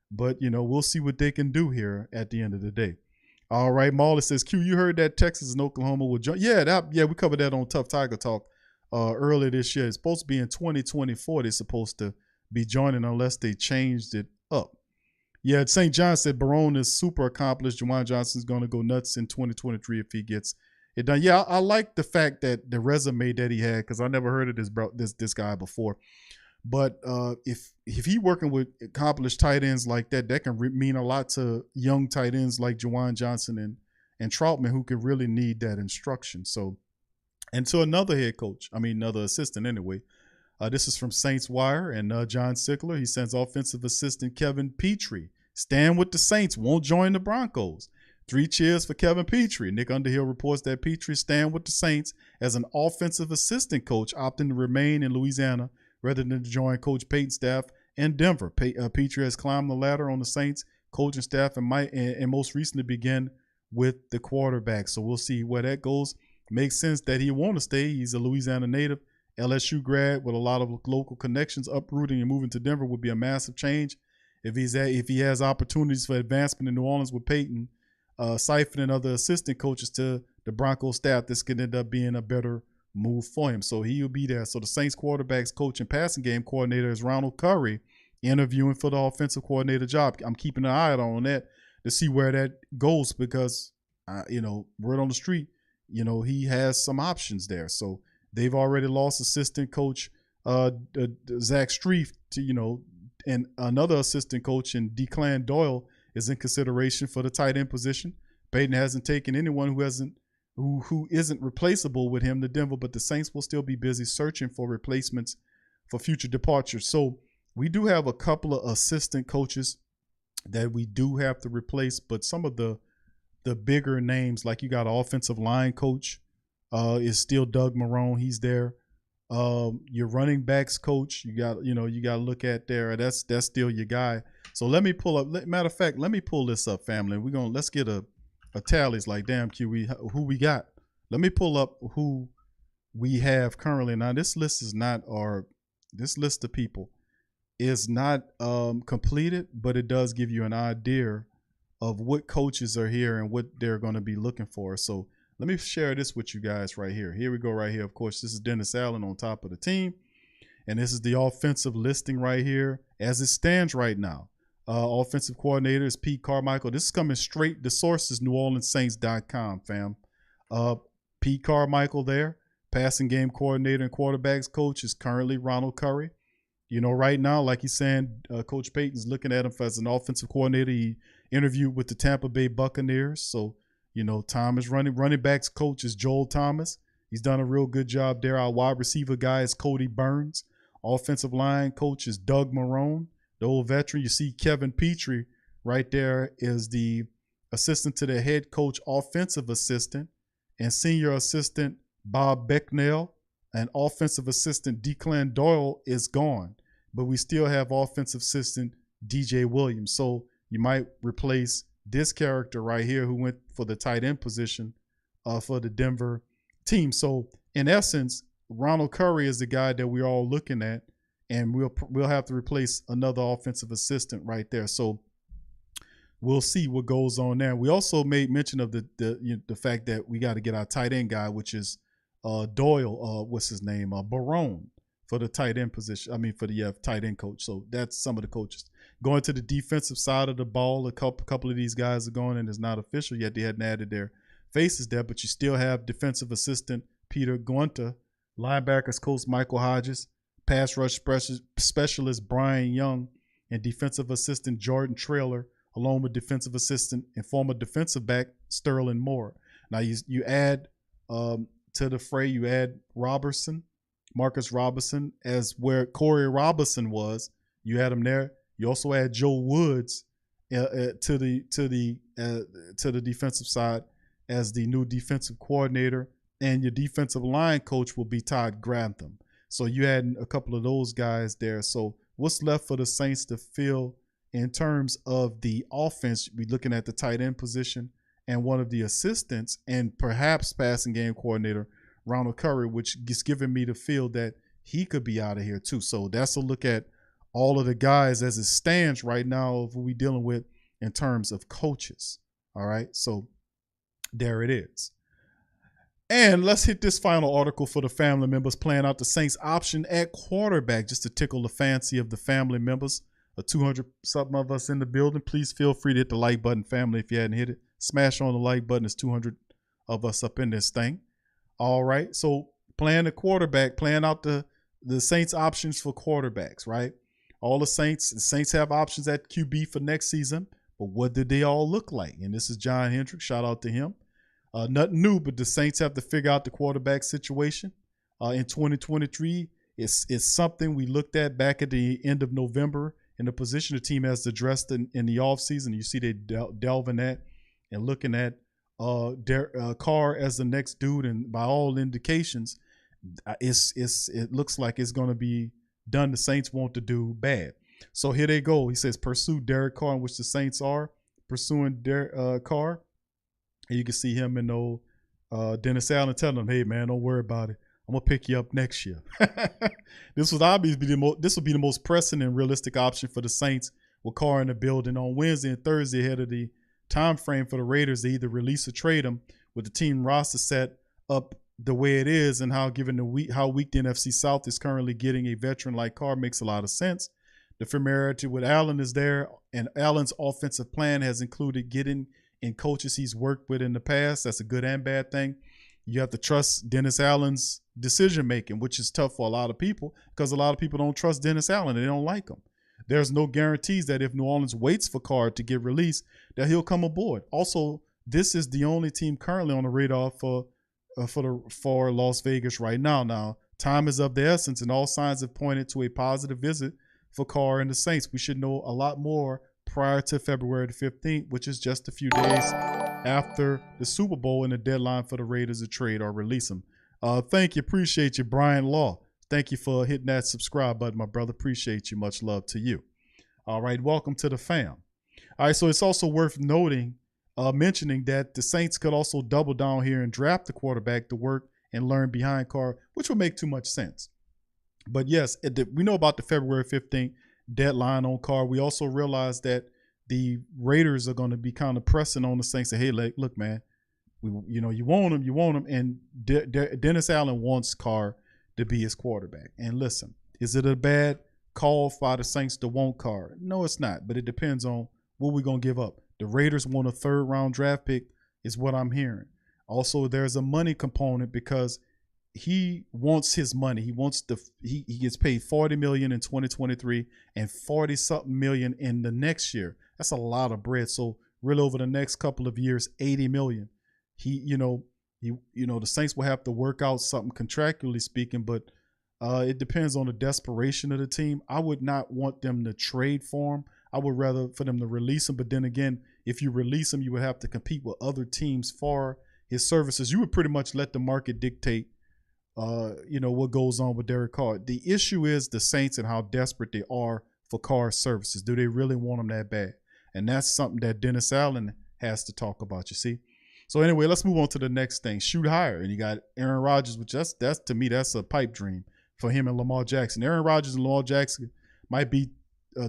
But, we'll see what they can do here at the end of the day. All right, Marley says, Q, you heard that Texas and Oklahoma will join? Yeah, we covered that on Tough Tiger Talk earlier this year. It's supposed to be in 2024. They're supposed to be joining unless they changed it up. Yeah, St. John said Barone is super accomplished. Juwan Johnson's going to go nuts in 2023 if he gets it done. Yeah, I like the fact that the resume that he had, because I never heard of this guy before. But if he working with accomplished tight ends like that, that can mean a lot to young tight ends like Juwan Johnson and Troutman, who could really need that instruction. So, and to another assistant anyway. This is from Saints Wire and John Sickler. He sends offensive assistant Kevin Petrie. Stand with the Saints, won't join the Broncos. 3 cheers for Kevin Petrie. Nick Underhill reports that Petrie stand with the Saints as an offensive assistant coach, opting to remain in Louisiana rather than to join Coach Payton's staff in Denver. Petrie has climbed the ladder on the Saints coaching staff and most recently began with the quarterback. So we'll see where that goes. Makes sense that he want to stay. He's a Louisiana native, LSU grad with a lot of local connections. Uprooting and moving to Denver would be a massive change. If he has opportunities for advancement in New Orleans with Payton, siphoning other assistant coaches to the Broncos staff, this could end up being a better move for him. So he'll be there. So the Saints quarterbacks coach and passing game coordinator is Ronald Curry, interviewing for the offensive coordinator job. I'm keeping an eye on that to see where that goes because, word on the street, he has some options there. So they've already lost assistant coach Zach Streif to, and another assistant coach in Declan Doyle is in consideration for the tight end position. Payton hasn't taken anyone who isn't replaceable with him to Denver, but the Saints will still be busy searching for replacements for future departures. So we do have a couple of assistant coaches that we do have to replace, but some of the bigger names, like you got an offensive line coach, is still Doug Marrone. He's there. Your running backs coach, you got to look at there. That's still your guy. So let me pull up. Matter of fact, let me pull this up, family. Let's get a tallies. Like, damn, who we got? Let me pull up who we have currently. Now, this list of people is not completed, but it does give you an idea of what coaches are here and what they're going to be looking for. So let me share this with you guys right here. Here we go right here. Of course, this is Dennis Allen on top of the team. And this is the offensive listing right here as it stands right now. Offensive coordinator is Pete Carmichael. This is coming straight. The source is neworleanssaints.com, fam. Pete Carmichael there. Passing game coordinator and quarterbacks coach is currently Ronald Curry. Right now, like he's saying, Coach Payton's looking at him as an offensive coordinator. He interviewed with the Tampa Bay Buccaneers. So, Thomas running backs coach is Joel Thomas. He's done a real good job there. Our wide receiver guy is Cody Burns. Offensive line coach is Doug Marrone, the old veteran. You see Kevin Petrie right there is the assistant to the head coach, offensive assistant, and senior assistant Bob Becknell, and offensive assistant Declan Doyle is gone. But we still have offensive assistant DJ Williams. So you might replace this character right here who went for the tight end position for the Denver team. So in essence, Ronald Curry is the guy that we're all looking at, and we'll have to replace another offensive assistant right there. So we'll see what goes on there. We also made mention of the fact that we got to get our tight end guy, which is Doyle. What's his name? Barone for the tight end position. I mean, for the tight end coach. So that's some of the coaches. Going to the defensive side of the ball, a couple of these guys are going, and it's not official yet. They hadn't added their faces there, but you still have defensive assistant Peter Guenta, linebackers coach Michael Hodges, pass rush specialist Brian Young, and defensive assistant Jordan Trailer, along with defensive assistant and former defensive back Sterling Moore. Now you add to the fray, you add Marcus Robertson, as where Corey Robinson was. You add him there. You also add Joe Woods to the defensive side as the new defensive coordinator, and your defensive line coach will be Todd Grantham. So you add a couple of those guys there. So what's left for the Saints to fill in terms of the offense? We're looking at the tight end position and one of the assistants, and perhaps passing game coordinator Ronald Curry, which is giving me the feel that he could be out of here too. So that's a look at all of the guys as it stands right now of what we're dealing with in terms of coaches. All right, so there it is. And let's hit this final article for the family members playing out the Saints option at quarterback, just to tickle the fancy of the family members. 200-something of us in the building. Please feel free to hit the like button, family, if you hadn't hit it. Smash on the like button. There's 200 of us up in this thing. All right, so playing the quarterback, playing out the Saints options for quarterbacks, right? All the Saints have options at QB for next season, but what did they all look like? And this is John Hendricks. Shout out to him. Nothing new, but the Saints have to figure out the quarterback situation in 2023. It's something we looked at back at the end of November in the position the team has addressed in the offseason. You see they delving at and looking at Derek Carr as the next dude, and by all indications, it looks like it's going to be done. The Saints want to do bad. So here they go. He says, pursue Derek Carr, in which the Saints are pursuing Derek Carr. And you can see him and old Dennis Allen telling him, hey, man, don't worry about it. I'm going to pick you up next year. This will be the most pressing and realistic option for the Saints with Carr in the building on Wednesday and Thursday ahead of the time frame for the Raiders to either release or trade him, with the team roster set up the way it is, and how how weak the NFC South is currently, getting a veteran like Carr makes a lot of sense. The familiarity with Allen is there, and Allen's offensive plan has included getting in coaches he's worked with in the past. That's a good and bad thing. You have to trust Dennis Allen's decision making, which is tough for a lot of people because a lot of people don't trust Dennis Allen and they don't like him. There's no guarantees that if New Orleans waits for Carr to get released, that he'll come aboard. Also, this is the only team currently on the radar for Las Vegas right now. Now, time is of the essence, and all signs have pointed to a positive visit for Carr and the Saints. We should know a lot more prior to February the 15th, which is just a few days after the Super Bowl and the deadline for the Raiders to trade or release them. Thank you. Appreciate you, Brian Law. Thank you for hitting that subscribe button, my brother. Appreciate you. Much love to you. All right. Welcome to the fam. All right. So it's also worth mentioning that the Saints could also double down here and draft the quarterback to work and learn behind Carr, which would make too much sense. But yes, we know about the February 15th deadline on Carr. We also realize that the Raiders are going to be kind of pressing on the Saints. Say, hey, look, man, you want him. And Dennis Allen wants Carr to be his quarterback. And listen, is it a bad call for the Saints to want Carr? No, it's not. But it depends on what we're going to give up. The Raiders want a 3rd-round draft pick is what I'm hearing. Also, there's a money component because he wants his money. He gets paid $40 million in 2023 and 40-something million in the next year. That's a lot of bread. So really over the next couple of years, $80 million. The Saints will have to work out something contractually speaking, but it depends on the desperation of the team. I would not want them to trade for him. I would rather for them to release him. But then again, if you release him, you would have to compete with other teams for his services. You would pretty much let the market dictate what goes on with Derek Carr. The issue is the Saints and how desperate they are for Carr's services. Do they really want him that bad? And that's something that Dennis Allen has to talk about, you see. So anyway, let's move on to the next thing. Shoot higher. And you got Aaron Rodgers, which that's to me, that's a pipe dream for him and Lamar Jackson. Aaron Rodgers and Lamar Jackson might be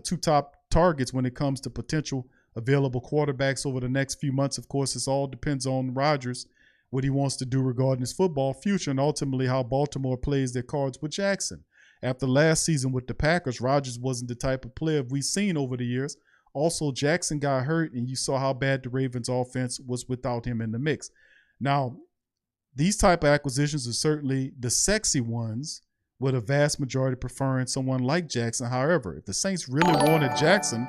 2 top targets when it comes to potential available quarterbacks over the next few months. Of course, it all depends on Rodgers, what he wants to do regarding his football future, and ultimately how Baltimore plays their cards with Jackson. After last season with the Packers, Rodgers wasn't the type of player we've seen over the years. Also, Jackson got hurt, and you saw how bad the Ravens' offense was without him in the mix. Now, these type of acquisitions are certainly the sexy ones, with a vast majority preferring someone like Jackson. However, if the Saints really wanted Jackson,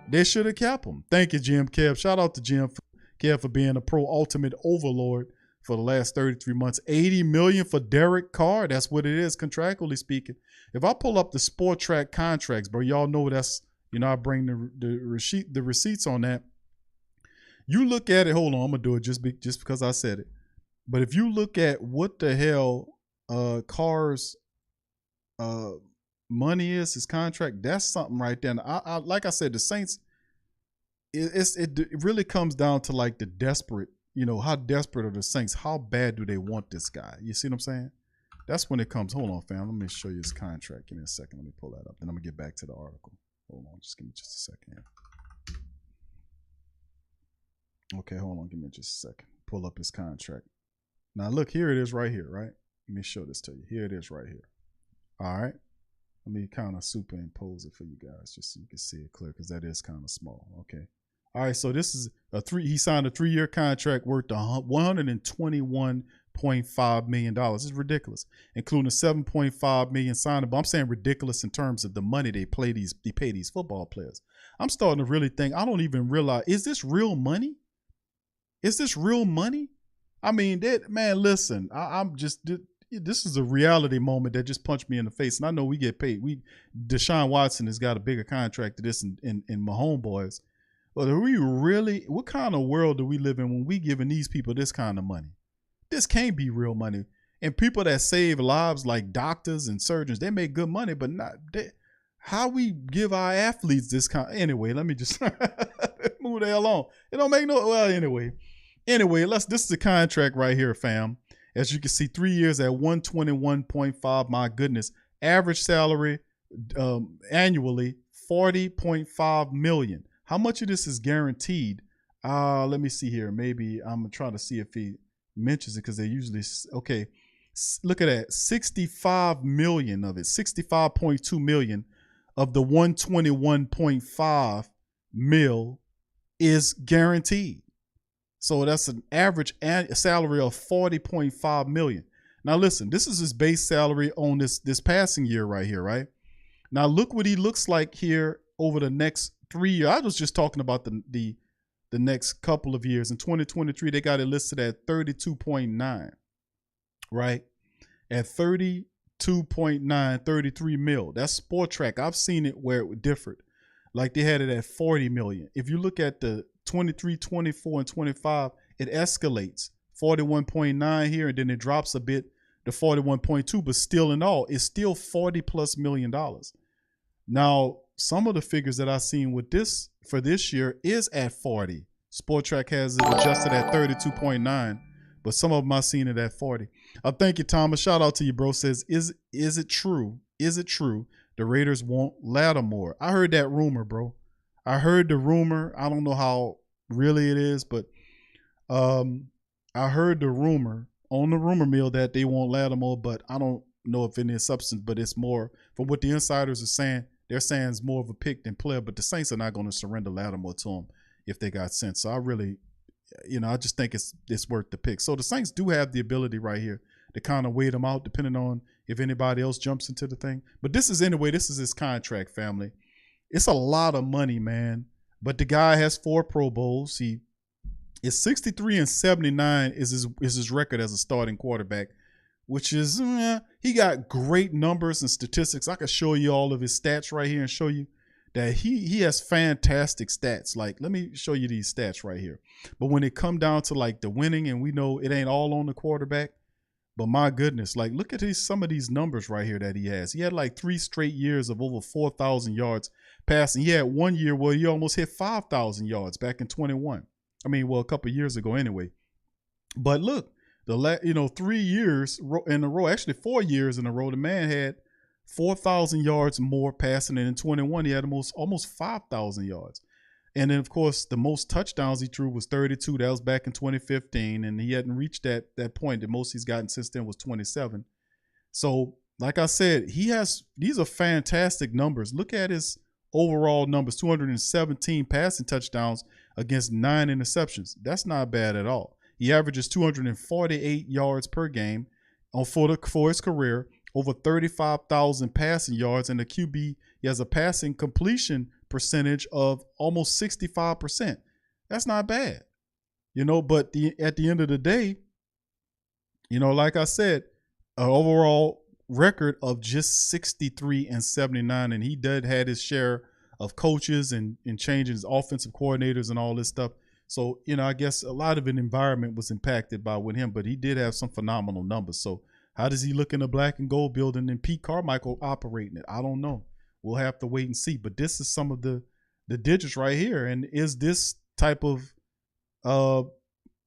they should have kept him. Thank you, Jim Kev. Shout out to Jim Kev for being a pro ultimate overlord for the last 33 months. $80 million for Derek Carr. That's what it is, contractually speaking. If I pull up the Sport Track contracts, bro, y'all know that's, I bring the receipts on that. You look at it. Hold on, I'm gonna do it just because I said it. But if you look at what the hell Carr's money is, his contract, that's something right there. And I like I said, the Saints, it really comes down to like the desperate, how desperate are the Saints? How bad do they want this guy? You see what I'm saying? That's when it comes. Hold on, fam. Let me show you his contract. Give me a second. Let me pull that up. Then I'm gonna get back to the article. Hold on. Just give me just a second here. Okay, hold on. Give me just a second. Pull up his contract. Now look, here it is right here, right? Let me show this to you. Here it is right here. All right. Let me kind of superimpose it for you guys just so you can see it clear because that is kind of small. Okay. All right. So this is he signed a 3-year contract worth $121.5 million. It's ridiculous, including a $7.5 million signing. But I'm saying ridiculous in terms of the money they pay these football players. I'm starting to really think, I don't even realize, is this real money? Is this real money? I mean, man, listen, this is a reality moment that just punched me in the face. And I know we get paid. Deshaun Watson has got a bigger contract to this in my homeboys. But are we really, what kind of world do we live in when we giving these people this kind of money? This can't be real money. And people that save lives like doctors and surgeons, they make good money, but not how we give our athletes this kind. Anyway, let me just move the hell on. It don't make no, well, anyway, this is the contract right here, fam. As you can see, 3 years at $121.5. My goodness. Average salary annually, $40.5 million. How much of this is guaranteed? Let me see here. Maybe I'm going to try to see if he mentions it because they usually, okay. Look at that. 65 million of it, 65.2 million of the 121.5 mil is guaranteed. So that's an average salary of 40.5 million. Now listen, this is his base salary on this passing year right here, right? Now look what he looks like here over the next 3 years. I was just talking about the next couple of years. In 2023, they got it listed at 32.9, right? At 32.9, 33 mil. That's Sport Track. I've seen it where it differed. like they had it at 40 million. If you look at the 23, 24, and 25, it escalates 41.9 here, and then it drops a bit to 41.2, but still in all, it's still $40+ million. Now, some of the figures that I've seen with this for this year is at 40. Sport Track has it adjusted at 32.9, but some of them I've seen it at 40. Thank you, Thomas. Shout out to you, bro. Says, is it true? Is it true the Raiders want Lattimore? I heard that rumor, bro. I heard the rumor. I don't know how really it is, but I heard the rumor on the rumor mill that they want Lattimore, but I don't know if any substance, but it's more from what the insiders are saying. They're saying it's more of a pick than player, but the Saints are not going to surrender Lattimore to him if they got sent. So I really, I just think it's worth the pick. So the Saints do have the ability right here to kind of wait him out depending on if anybody else jumps into the thing. But this is his contract, family. It's a lot of money, man. But the guy has 4 Pro Bowls. He is 63-79 is his record as a starting quarterback, which is, he got great numbers and statistics. I could show you all of his stats right here and show you that he has fantastic stats. Like, let me show you these stats right here. But when it come down to like the winning, and we know it ain't all on the quarterback, but my goodness, like look at some of these numbers right here that he has. He had like 3 straight years of over 4,000 yards passing. He had 1 year where he almost hit 5,000 yards back in 21. I mean, well, a couple of years ago anyway. But look, 3 years in a row, actually 4 years in a row, the man had 4,000 yards more passing, and in 21 he had almost 5,000 yards. And then of course the most touchdowns he threw was 32. That was back in 2015, and he hadn't reached that point. The most he's gotten since then was 27. So like I said, these are fantastic numbers. Look at his overall numbers: 217 passing touchdowns against 9 interceptions. That's not bad at all. He averages 248 yards per game for his career, over 35,000 passing yards, and the QB, he has a passing completion percentage of almost 65%. That's not bad, but at the end of the day, like I said, an overall record of just 63-79, and he did had his share of coaches and changing his offensive coordinators and all this stuff. So, I guess a lot of an environment was impacted with him, but he did have some phenomenal numbers. So how does he look in the black and gold building and Pete Carmichael operating it? I don't know. We'll have to wait and see. But this is some of the digits right here. And is this type of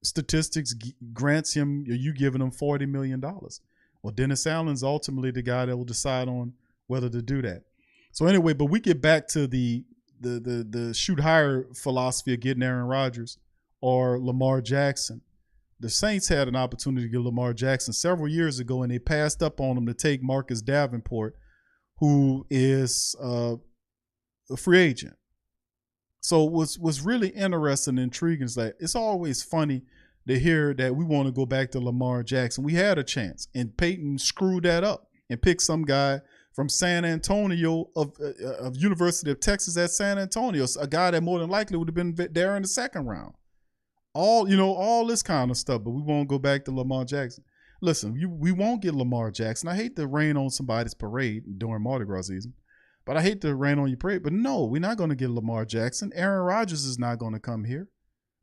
statistics grants him, are you giving him $40 million? Well, Dennis Allen's ultimately the guy that will decide on whether to do that. So anyway, but we get back to the shoot higher philosophy of getting Aaron Rodgers or Lamar Jackson. The Saints had an opportunity to get Lamar Jackson several years ago, and they passed up on him to take Marcus Davenport, who is a free agent. So what's really interesting and intriguing is that it's always funny to hear that we want to go back to Lamar Jackson. We had a chance, and Peyton screwed that up and picked some guy from San Antonio of University of Texas at San Antonio, a guy that more than likely would have been there in the second round. All this kind of stuff, but we won't go back to Lamar Jackson. Listen, we won't get Lamar Jackson. I hate to rain on somebody's parade during Mardi Gras season, but I hate to rain on your parade. But no, we're not going to get Lamar Jackson. Aaron Rodgers is not going to come here.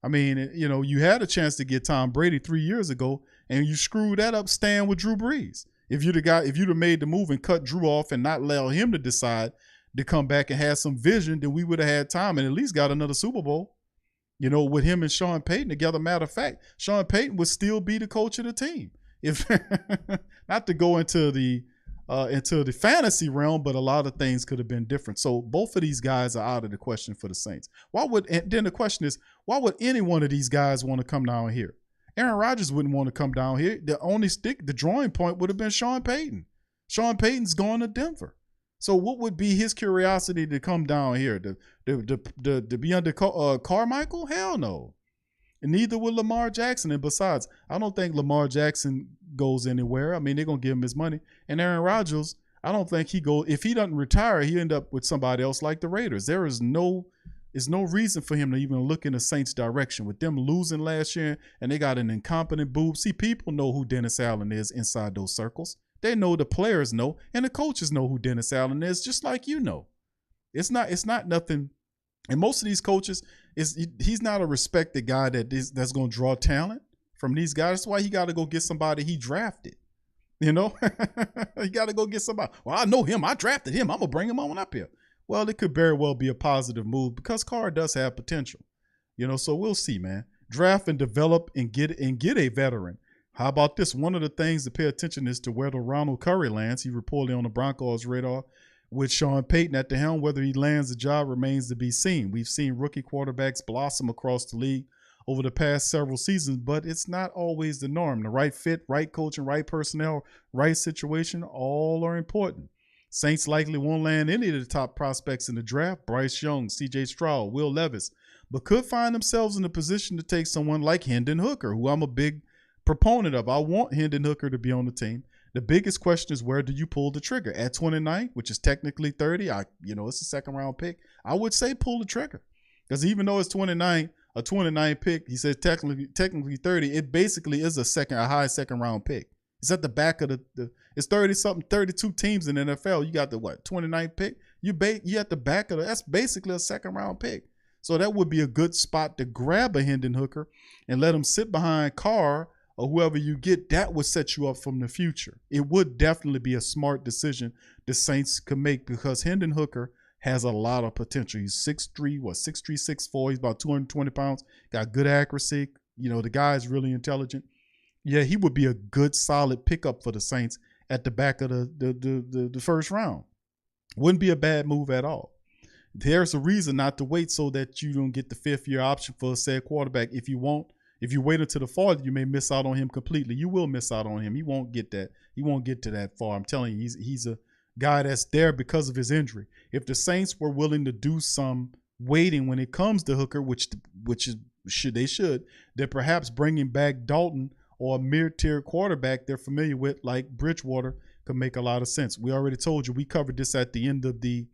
I mean, you had a chance to get Tom Brady 3 years ago, and you screwed that up staying with Drew Brees. If you'd have made the move and cut Drew off and not allow him to decide to come back and have some vision, then we would have had time and at least got another Super Bowl, with him and Sean Payton together. Matter of fact, Sean Payton would still be the coach of the team. If not to go into the fantasy realm, but a lot of things could have been different. So both of these guys are out of the question for the Saints. Then the question is, why would any one of these guys want to come down here? Aaron Rodgers wouldn't want to come down here. The drawing point would have been Sean Payton. Sean Payton's going to Denver. So what would be his curiosity to come down here? To be under Carmichael? Hell no. And neither will Lamar Jackson. And besides, I don't think Lamar Jackson goes anywhere. I mean, they're going to give him his money. And Aaron Rodgers, I don't think he goes. If he doesn't retire, he end up with somebody else like the Raiders. There's no reason for him to even look in the Saints' direction. With them losing last year and they got an incompetent boob. See, people know who Dennis Allen is inside those circles. They know, the players know, and the coaches know who Dennis Allen is, just like you know. It's not nothing. And most of these coaches, he's not a respected guy that's going to draw talent from these guys. That's why he got to go get somebody he drafted. You know, you got to go get somebody. Well, I know him. I drafted him. I'm going to bring him on up here. Well, it could very well be a positive move because Carr does have potential. You know, so we'll see, man. Draft and develop and get a veteran. How about this? One of the things to pay attention is to where the Ronald Curry lands. He reportedly on the Broncos' radar with Sean Payton at the helm. Whether he lands the job remains to be seen. We've seen rookie quarterbacks blossom across the league over the past several seasons, but it's not always the norm. The right fit, right coaching, right personnel, right situation, all are important. Saints likely won't land any of the top prospects in the draft, Bryce Young, C.J. Stroud, Will Levis, but could find themselves in a position to take someone like Hendon Hooker, who I'm a big proponent of. I want Hendon Hooker to be on the team. The biggest question is, where do you pull the trigger? At 29, which is technically 30, it's a second-round pick. I would say pull the trigger because even though it's 29, a 29 pick, he says technically 30, it basically is a high second-round pick. It's at the back of it's 30-something, 32 teams in the NFL. You got the 29th pick? You at the back of that's basically a second-round pick. So that would be a good spot to grab a Hendon Hooker and let him sit behind Carr or whoever you get. That would set you up from the future. It would definitely be a smart decision the Saints could make because Hendon Hooker has a lot of potential. He's 6'3", 6'4". He's about 220 pounds. Got good accuracy. You know, the guy is really intelligent. Yeah, he would be a good, solid pickup for the Saints at the back of the first round. Wouldn't be a bad move at all. There's a reason not to wait so that you don't get the fifth-year option for a said quarterback. If you wait until the fall, you may miss out on him completely. You will miss out on him. He won't get that. He won't get to that far. I'm telling you, he's a guy that's there because of his injury. If the Saints were willing to do some waiting when it comes to Hooker, which they should, then perhaps bringing back Dalton or a mid-tier quarterback they're familiar with, like Bridgewater, could make a lot of sense. We already told you, we covered this at the end of the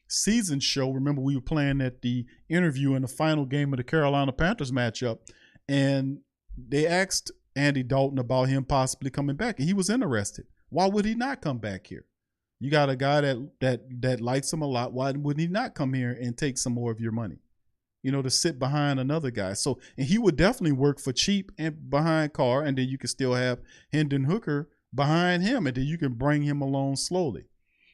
season show. Remember, we were playing at the interview in the final game of the Carolina Panthers matchup, and they asked Andy Dalton about him possibly coming back, and he was interested. Why would he not come back here? You got a guy that likes him a lot. Why would he not come here and take some more of your money? You know, to sit behind another guy. So, and he would definitely work for cheap and behind Carr, and then you can still have Hendon Hooker behind him, and then you can bring him along slowly.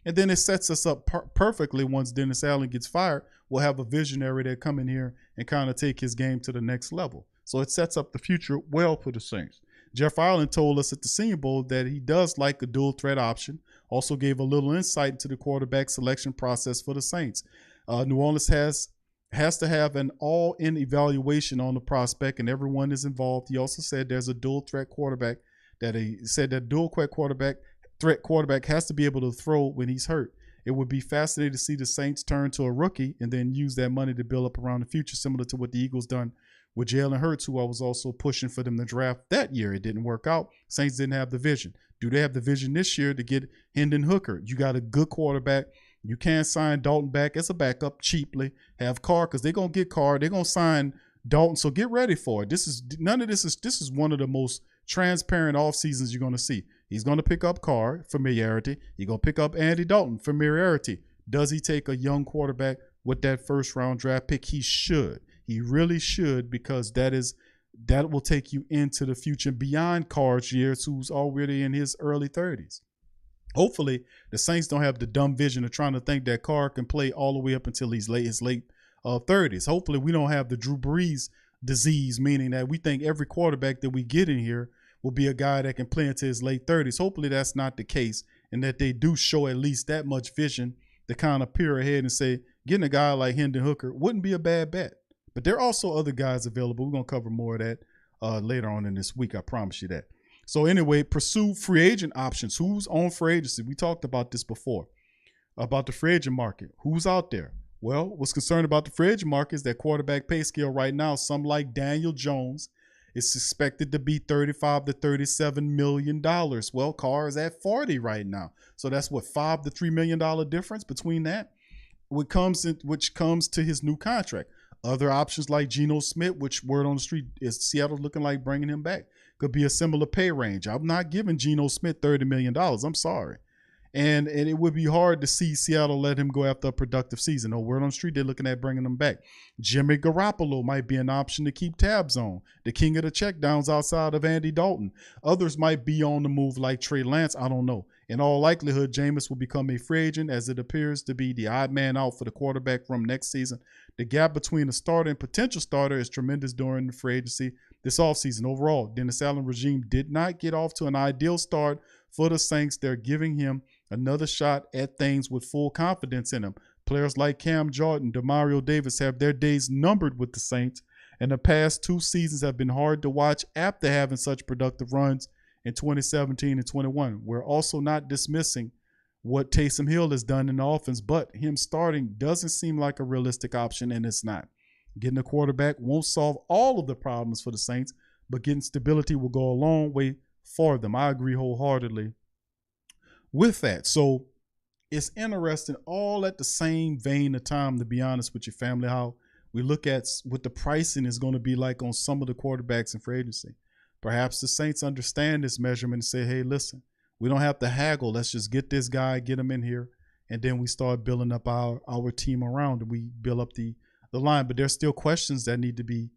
And then it sets us up perfectly once Dennis Allen gets fired. We'll have a visionary that come in here and kind of take his game to the next level. So it sets up the future well for the Saints. Jeff Ireland told us at the Senior Bowl that he does like a dual threat option. Also gave a little insight into the quarterback selection process for the Saints. New Orleans has to have an all-in evaluation on the prospect, and everyone is involved. He also said there's a dual threat quarterback threat quarterback has to be able to throw when he's hurt. It would be fascinating to see the Saints turn to a rookie and then use that money to build up around the future, similar to what the Eagles done with Jalen Hurts, who I was also pushing for them to draft that year. It didn't work out. Saints didn't have the vision. Do they have the vision this year to get Hendon Hooker? You got a good quarterback. You can't sign Dalton back as a backup cheaply. Have Carr, because they're going to get Carr. They're going to sign Dalton, so get ready for it. This is one of the most transparent off seasons you're going to see. He's going to pick up Carr, familiarity. He's going to pick up Andy Dalton, familiarity. Does he take a young quarterback with that first-round draft pick? He should. He really should, because that will take you into the future beyond Carr's years, who's already in his early 30s. Hopefully, the Saints don't have the dumb vision of trying to think that Carr can play all the way up until his late 30s. Hopefully, we don't have the Drew Brees disease, meaning that we think every quarterback that we get in here will be a guy that can play into his late 30s. Hopefully, that's not the case, and that they do show at least that much vision to kind of peer ahead and say, getting a guy like Hendon Hooker wouldn't be a bad bet. But there are also other guys available. We're going to cover more of that later on in this week. I promise you that. So anyway, pursue free agent options. Who's on free agency? We talked about this before, about the free agent market. Who's out there? Well, what's concerned about the free agent market is that quarterback pay scale right now. Some like Daniel Jones is expected to be $35 to $37 million. Well, Carr is at 40 right now. So that's what, $5 to $3 million difference between that, which comes to his new contract. Other options like Geno Smith, which word on the street is Seattle looking like bringing him back, could be a similar pay range. I'm not giving Geno Smith $30 million. I'm sorry. And it would be hard to see Seattle let him go after a productive season. No word on the street, they're looking at bringing him back. Jimmy Garoppolo might be an option to keep tabs on. The king of the checkdowns outside of Andy Dalton. Others might be on the move like Trey Lance. I don't know. In all likelihood, Jameis will become a free agent, as it appears to be the odd man out for the quarterback room next season. The gap between a starter and potential starter is tremendous during the free agency this offseason. Overall, Dennis Allen regime did not get off to an ideal start for the Saints. They're giving him another shot at things with full confidence in him. Players like Cam Jordan, Demario Davis have their days numbered with the Saints, and the past 2 seasons have been hard to watch after having such productive runs in 2017 and 21. We're also not dismissing what Taysom Hill has done in the offense, but him starting doesn't seem like a realistic option, and it's not. Getting a quarterback won't solve all of the problems for the Saints, but getting stability will go a long way for them. I agree wholeheartedly with that. So it's interesting, all at the same vein of time, to be honest with your family, how we look at what the pricing is going to be like on some of the quarterbacks in free agency. Perhaps the Saints understand this measurement and say, hey, listen, we don't have to haggle. Let's just get this guy, get him in here, and then we start building up our team around and we build up the line. But there's still questions that need to be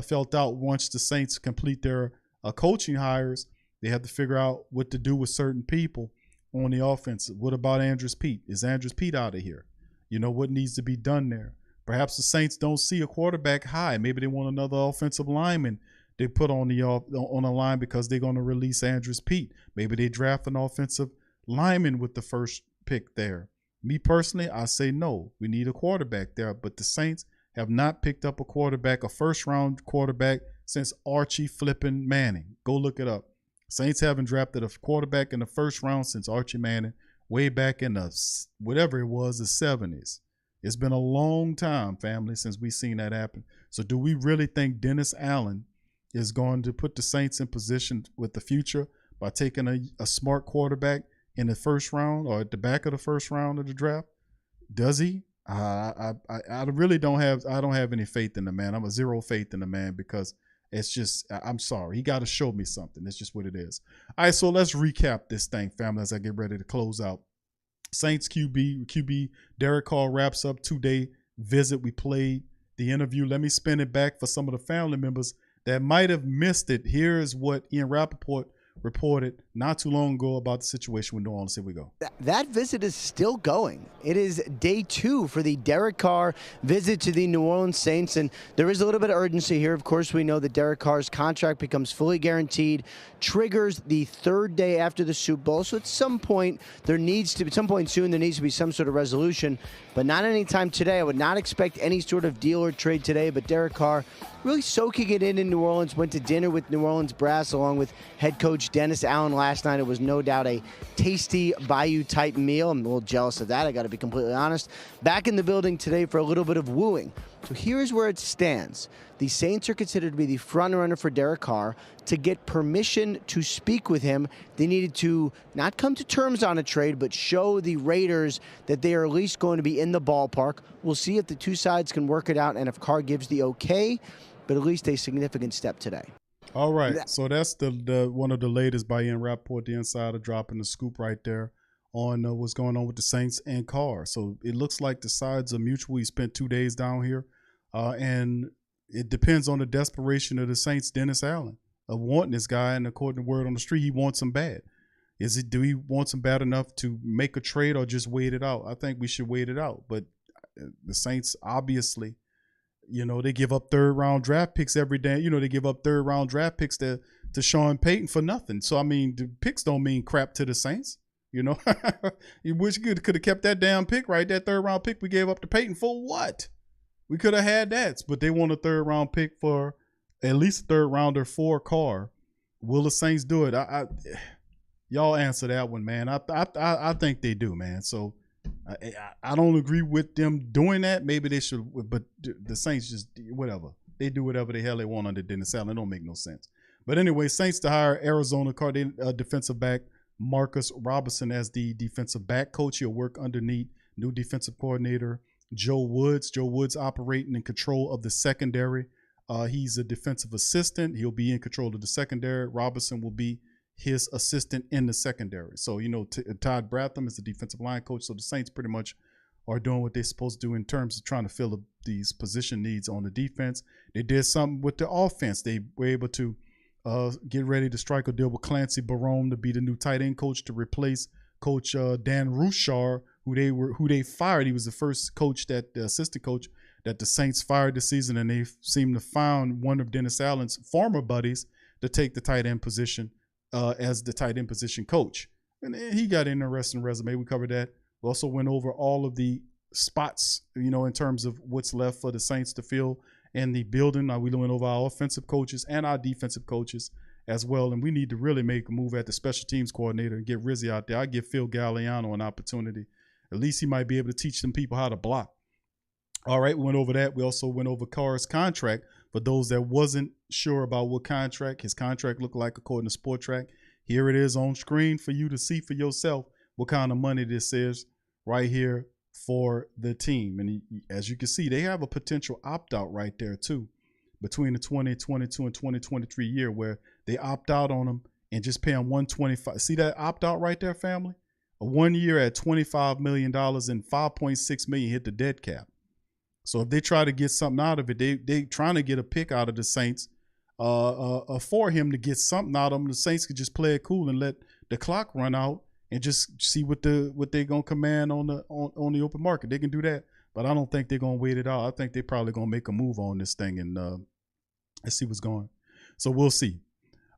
felt out once the Saints complete their coaching hires. They have to figure out what to do with certain people on the offense. What about Andrews Pete? Is Andrews Pete out of here? You know, what needs to be done there? Perhaps the Saints don't see a quarterback high. Maybe they want another offensive lineman they put on the line because they're going to release Andrews Pete. Maybe they draft an offensive lineman with the first pick there. Me personally, I say no. We need a quarterback there. But the Saints have not picked up a quarterback, a first-round quarterback, since Archie flipping Manning. Go look it up. Saints haven't drafted a quarterback in the first round since Archie Manning, way back in the, whatever it was, the 70s. It's been a long time, family, since we've seen that happen. So do we really think Dennis Allen is going to put the Saints in position with the future by taking a smart quarterback in the first round or at the back of the first round of the draft? Does he? I really don't have any faith in the man. I'm a zero faith in the man because it's just, I'm sorry. He got to show me something. That's just what it is. All right, so let's recap this thing, family, as I get ready to close out. Saints QB Derek Carr wraps up 2-day visit. We played the interview. Let me spin it back for some of the family members that might have missed it. Here is what Ian Rappaport reported not too long ago about the situation with New Orleans. Here we go. That visit is still going. It is day 2 for the Derek Carr visit to the New Orleans Saints, and there is a little bit of urgency here. Of course, we know that Derek Carr's contract becomes fully guaranteed, triggers the 3rd day after the Super Bowl. So at some point, there needs to be some sort of resolution, but not anytime today. I would not expect any sort of deal or trade today, but Derek Carr really soaking it in New Orleans, went to dinner with New Orleans brass along with head coach Dennis Allen last night. It was no doubt a tasty Bayou-type meal. I'm a little jealous of that, I got to be completely honest. Back in the building today for a little bit of wooing. So here's where it stands. The Saints are considered to be the front runner for Derek Carr. To get permission to speak with him, they needed to not come to terms on a trade, but show the Raiders that they are at least going to be in the ballpark. We'll see if the two sides can work it out and if Carr gives the okay, but at least a significant step today. All right, so that's the one of the latest by Ian Rappaport, the insider, dropping the scoop right there on what's going on with the Saints and Carr. So it looks like the sides are mutual. He spent 2 days down here, and it depends on the desperation of the Saints, Dennis Allen, of wanting this guy, and according to word on the street, he wants him bad. Do he want him bad enough to make a trade or just wait it out? I think we should wait it out, but the Saints obviously, you know, they give up 3rd-round draft picks every day. You know, they give up 3rd-round draft picks to Sean Payton for nothing. So, I mean, the picks don't mean crap to the Saints. You know, you wish you could have kept that damn pick, right? That 3rd-round pick we gave up to Payton for what? We could have had that, but they want a 3rd-round pick for at least a 3rd-rounder for Carr. Will the Saints do it? Y'all answer that one, man. I think they do, man. So, I don't agree with them doing that. Maybe they should, but the Saints just, whatever. They do whatever the hell they want under Dennis Allen. It don't make no sense. But anyway, Saints to hire Arizona Cardinals defensive back Marcus Robertson as the defensive back coach. He'll work underneath new defensive coordinator Joe Woods. Joe Woods operating in control of the secondary. He's a defensive assistant. He'll be in control of the secondary. Robertson will be his assistant in the secondary. So, Todd Bratham is the defensive line coach. So the Saints pretty much are doing what they're supposed to do in terms of trying to fill these position needs on the defense. They did something with the offense. They were able to get ready to strike a deal with Clancy Barone to be the new tight end coach to replace Coach Dan Rushar, who they fired. He was the first the assistant coach that the Saints fired this season, and they seemed to find one of Dennis Allen's former buddies to take the tight end position as the tight end position coach. And he got an interesting resume. We covered that. We also went over all of the spots, in terms of what's left for the Saints to fill in the building. We went over our offensive coaches and our defensive coaches as well. And we need to really make a move at the special teams coordinator and get Rizzi out there. I give Phil Galliano an opportunity. At least he might be able to teach some people how to block. All right, we went over that. We also went over Carr's contract. For those that wasn't sure about what his contract looked like according to SportTrack, here it is on screen for you to see for yourself what kind of money this is right here for the team. And as you can see, they have a potential opt-out right there too between the 2022 and 2023 year where they opt out on them and just pay them $125. See that opt-out right there, family? A 1 year at $25 million and $5.6 million hit the dead cap. So if they try to get something out of it, they trying to get a pick out of the Saints for him to get something out of them. The Saints could just play it cool and let the clock run out and just see what they're gonna command on the open market. They can do that, but I don't think they're gonna wait it out. I think they're probably gonna make a move on this thing and let's see what's going. So we'll see.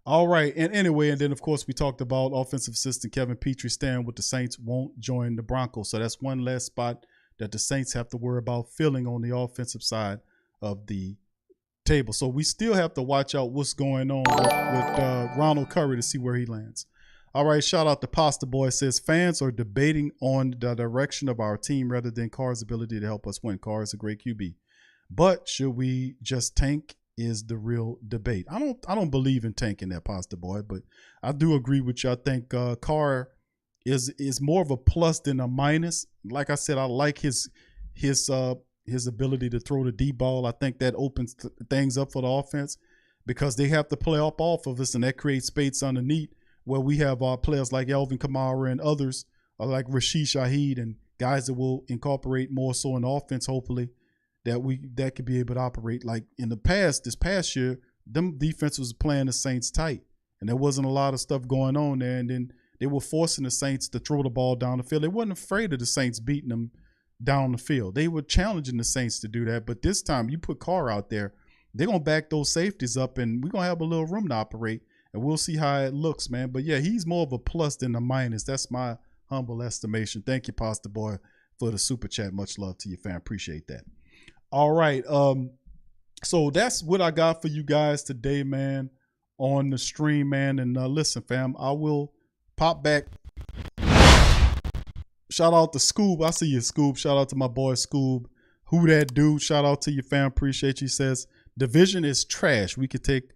All right, and anyway, and then of course we talked about offensive assistant Kevin Petrie staying with the Saints, won't join the Broncos. So that's one less spot that the Saints have to worry about filling on the offensive side of the table. So we still have to watch out what's going on with Ronald Curry to see where he lands. All right, shout out to Pasta Boy. Says fans are debating on the direction of our team rather than Carr's ability to help us win. Carr is a great QB, but should we just tank? Is the real debate. I don't believe in tanking that, Pasta Boy, but I do agree with you. I think Carr is more of a plus than a minus. Like I said, I like his ability to throw the deep ball. I think that opens things up for the offense because they have to play up off of us, and that creates space underneath where we have our players like Alvin Kamara and others like Rashid Shaheed and guys that will incorporate more so in the offense, hopefully, that could be able to operate. Like in the past, this past year, them defense was playing the Saints tight, and there wasn't a lot of stuff going on there. And then they were forcing the Saints to throw the ball down the field. They wasn't afraid of the Saints beating them down the field. They were challenging the Saints to do that. But this time, you put Carr out there, they're going to back those safeties up, and we're going to have a little room to operate, and we'll see how it looks, man. But, yeah, he's more of a plus than a minus. That's my humble estimation. Thank you, Pasta Boy, for the super chat. Much love to you, fam. Appreciate that. All right. So that's what I got for you guys today, man, on the stream, man. And listen, fam, I will pop back. Shout out to Scoob. I see you, Scoob. Shout out to my boy Scoob. Who that dude? Shout out to you, fam. Appreciate you. He says division is trash. We could take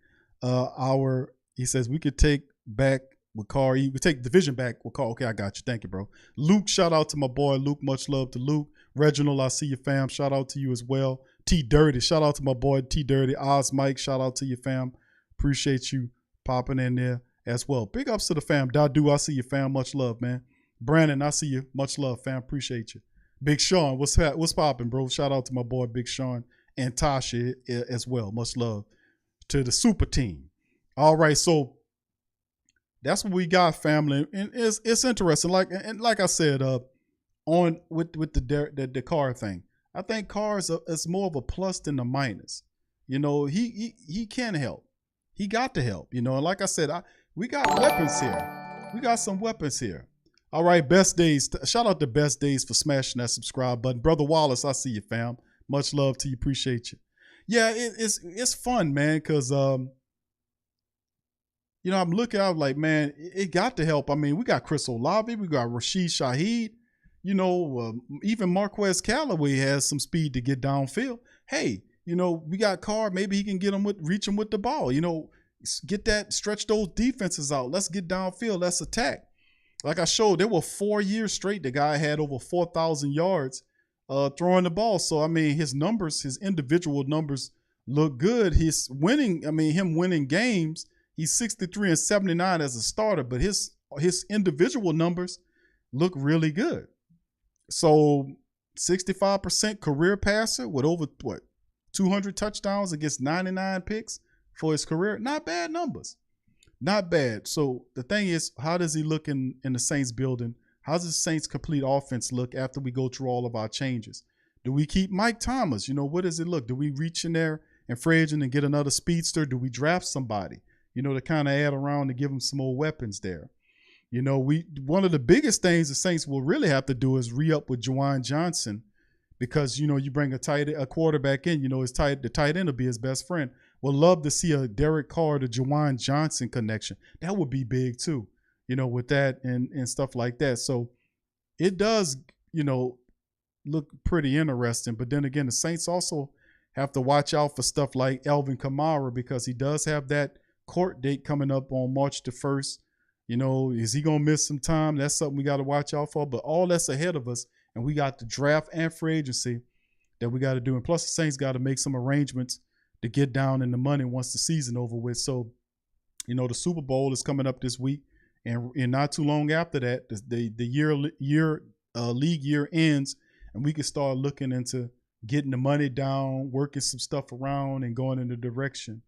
he says we could take back with Carr. We could take division back with Carr. Okay, I got you. Thank you, bro. Luke, shout out to my boy Luke. Much love to Luke. Reginald, I see you, fam. Shout out to you as well. T Dirty, shout out to my boy T Dirty. Oz Mike, shout out to you, fam. Appreciate you popping in there as well. Big ups to the fam. Dadu, I see you, fam. Much love, man. Brandon, I see you. Much love, fam. Appreciate you. Big Sean, what's popping, bro? Shout out to my boy Big Sean and Tasha as well. Much love to the super team. All right, so that's what we got, family. And it's interesting. Like I said, on with the Carr thing, I think Carr is more of a plus than a minus. He can help. He got to help. And like I said, we got weapons here. We got some weapons here. All right, Best Days. Shout out to Best Days for smashing that subscribe button. Brother Wallace, I see you, fam. Much love to you. Appreciate you. Yeah, it's fun, man, because I'm looking out like, man, it got to help. I mean, we got Chris Olave, we got Rashid Shaheed. Even Marquez Callaway has some speed to get downfield. Hey, we got Carr. Maybe he can reach him with the ball. Stretch those defenses out. Let's get downfield. Let's attack. Like I showed, there were 4 years straight the guy had over 4,000 yards throwing the ball. So, I mean, his individual numbers look good. Him winning games He's 63 and 79 as a starter, but his individual numbers look really good. So 65% career passer with over 200 touchdowns against 99 picks for his career. Not bad numbers. Not bad. So the thing is, how does he look in the Saints building? How does the Saints complete offense look after we go through all of our changes? Do we keep Mike Thomas? What does it look? Do we reach in there and free agent and get another speedster? Do we draft somebody, to kind of add around to give them some more weapons there? One of the biggest things the Saints will really have to do is re-up with Juwan Johnson, because, you bring a quarterback in, the tight end will be his best friend. We'll love to see a Derek Carr to Juwan Johnson connection. That would be big too, with that and stuff like that. So it does, look pretty interesting. But then again, the Saints also have to watch out for stuff like Alvin Kamara, because he does have that court date coming up on March the 1st. Is he going to miss some time? That's something we got to watch out for. But all that's ahead of us, and we got the draft and free agency that we got to do. And plus the Saints got to make some arrangements to get down in the money once the season over with. So, the Super Bowl is coming up this week, and not too long after that, the league year ends, and we can start looking into getting the money down, working some stuff around, and going in the direction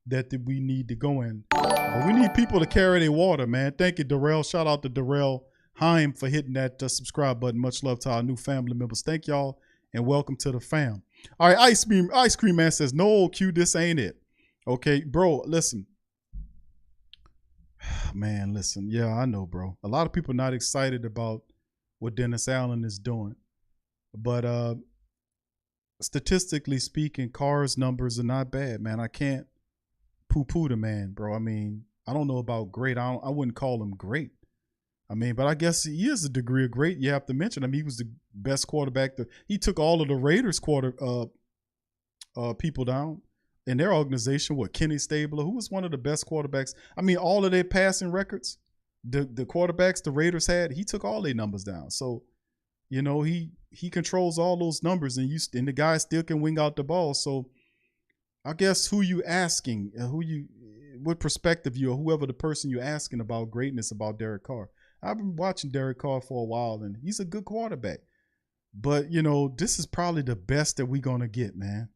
that we need to go in. But we need people to carry their water, man. Thank you, Darrell. Shout out to Darrell Heim for hitting that subscribe button. Much love to our new family members. Thank y'all, and welcome to the fam. All right, Ice Cream Man says, no, Q, this ain't it. Okay, bro, listen. Man, listen. Yeah, I know, bro. A lot of people not excited about what Dennis Allen is doing. But statistically speaking, Carr's numbers are not bad, man. I can't poo-poo the man, bro. I mean, I don't know about great. I wouldn't call him great. I mean, but I guess he is a degree of great. You have to mention, he was the best quarterback. He took all of the Raiders people down in their organization. Kenny Stabler, who was one of the best quarterbacks. I mean, all of their passing records, the quarterbacks the Raiders had, he took all their numbers down. So, he controls all those numbers, and the guy still can wing out the ball. So, I guess who you asking, what perspective or whoever the person you're asking about greatness about Derek Carr. I've been watching Derek Carr for a while, and he's a good quarterback. But, this is probably the best that we're going to get, man.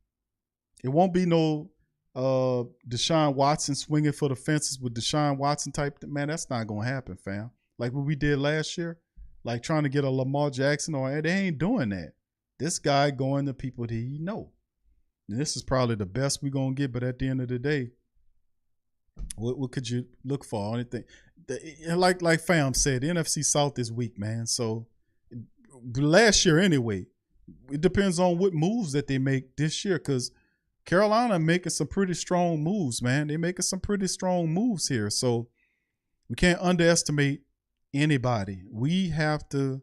It won't be no Deshaun Watson swinging for the fences with Deshaun Watson type. Man, that's not going to happen, fam. Like what we did last year, like trying to get a Lamar Jackson, they ain't doing that. This guy going to people that he know. And this is probably the best we're going to get. But at the end of the day, what could you look for? Anything? Like fam said, the NFC South is weak, man. So last year anyway, it depends on what moves that they make this year, because Carolina making some pretty strong moves, man. They're making some pretty strong moves here. So we can't underestimate anybody. We have to,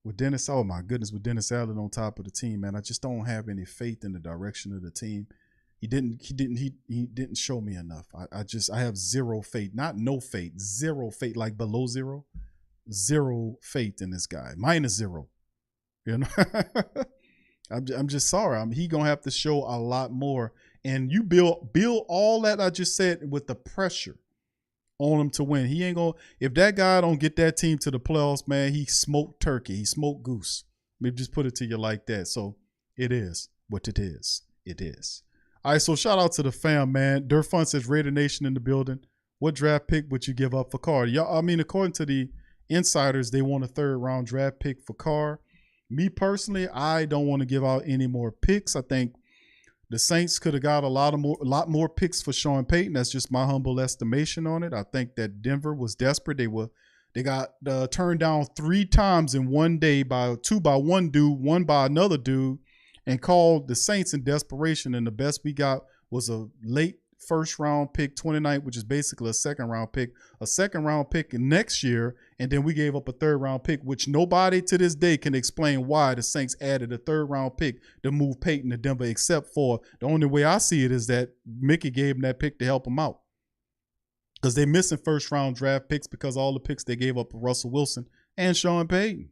with Dennis Allen on top of the team, man, I just don't have any faith in the direction of the team. He didn't show me enough. I have zero faith, not no faith, zero faith, like below zero, zero faith in this guy, -0. I'm just sorry. He gonna have to show a lot more, and you build all that I just said with the pressure on him to win. He ain't gonna. If that guy don't get that team to the playoffs, man, he smoked turkey. He smoked goose. Let me just put it to you like that. So it is what it is. It is. All right, so shout out to the fam, man. Durfun says Raider Nation in the building. What draft pick would you give up for Carr? Y'all, I mean, according to the insiders, they want a 3rd round draft pick for Carr. Me personally, I don't want to give out any more picks. I think the Saints could have got a lot more picks for Sean Payton. That's just my humble estimation on it. I think that Denver was desperate. They got turned down 3 times in one day by one dude, one by another dude, and called the Saints in desperation. And the best we got was a late 1st round pick, 29th, which is basically a 2nd round pick, a 2nd round pick next year. And then we gave up a 3rd round pick, which nobody to this day can explain why the Saints added a 3rd round pick to move Peyton to Denver, except for the only way I see it is that Mickey gave him that pick to help him out. Because they're missing 1st round draft picks because all the picks they gave up for Russell Wilson and Sean Payton.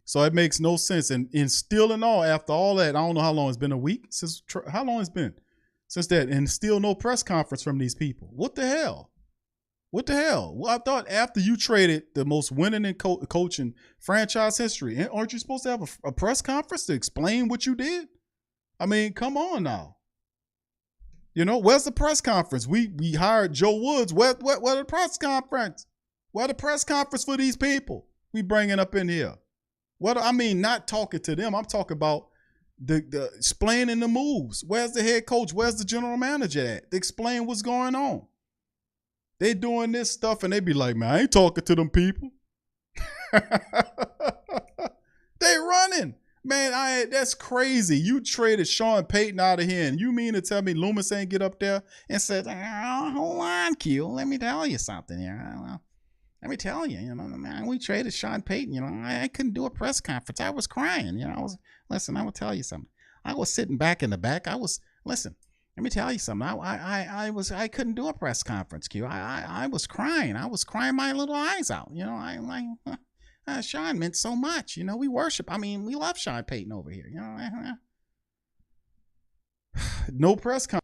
So it makes no sense. And still in all, after all that, I don't know how long it's been, a week? How long it's been? since that, and still no press conference from these people. What the hell? What the hell? Well, I thought after you traded the most winning in coaching franchise history, aren't you supposed to have a press conference to explain what you did? I mean, come on now. You know, where's the press conference? We hired Joe Woods. Where the press conference? Where the press conference for these people we bringing up in here? What I mean, not talking to them. I'm talking about the explaining the moves. Where's the head coach? Where's the general manager at? To explain what's going on. They doing this stuff and they be like, man, I ain't talking to them people. They running. Man, that's crazy. You traded Sean Payton out of here, and you mean to tell me Loomis ain't get up there and said, oh, hold on, Q. Let me tell you something here. Let me tell you, man, we traded Sean Payton. I couldn't do a press conference. I was crying. Listen, I will tell you something. I was sitting back in the back. Listen, let me tell you something. I couldn't do a press conference, Q. I was crying. I was crying my little eyes out. Sean meant so much. We worship. I mean, we love Sean Payton over here. No press conference.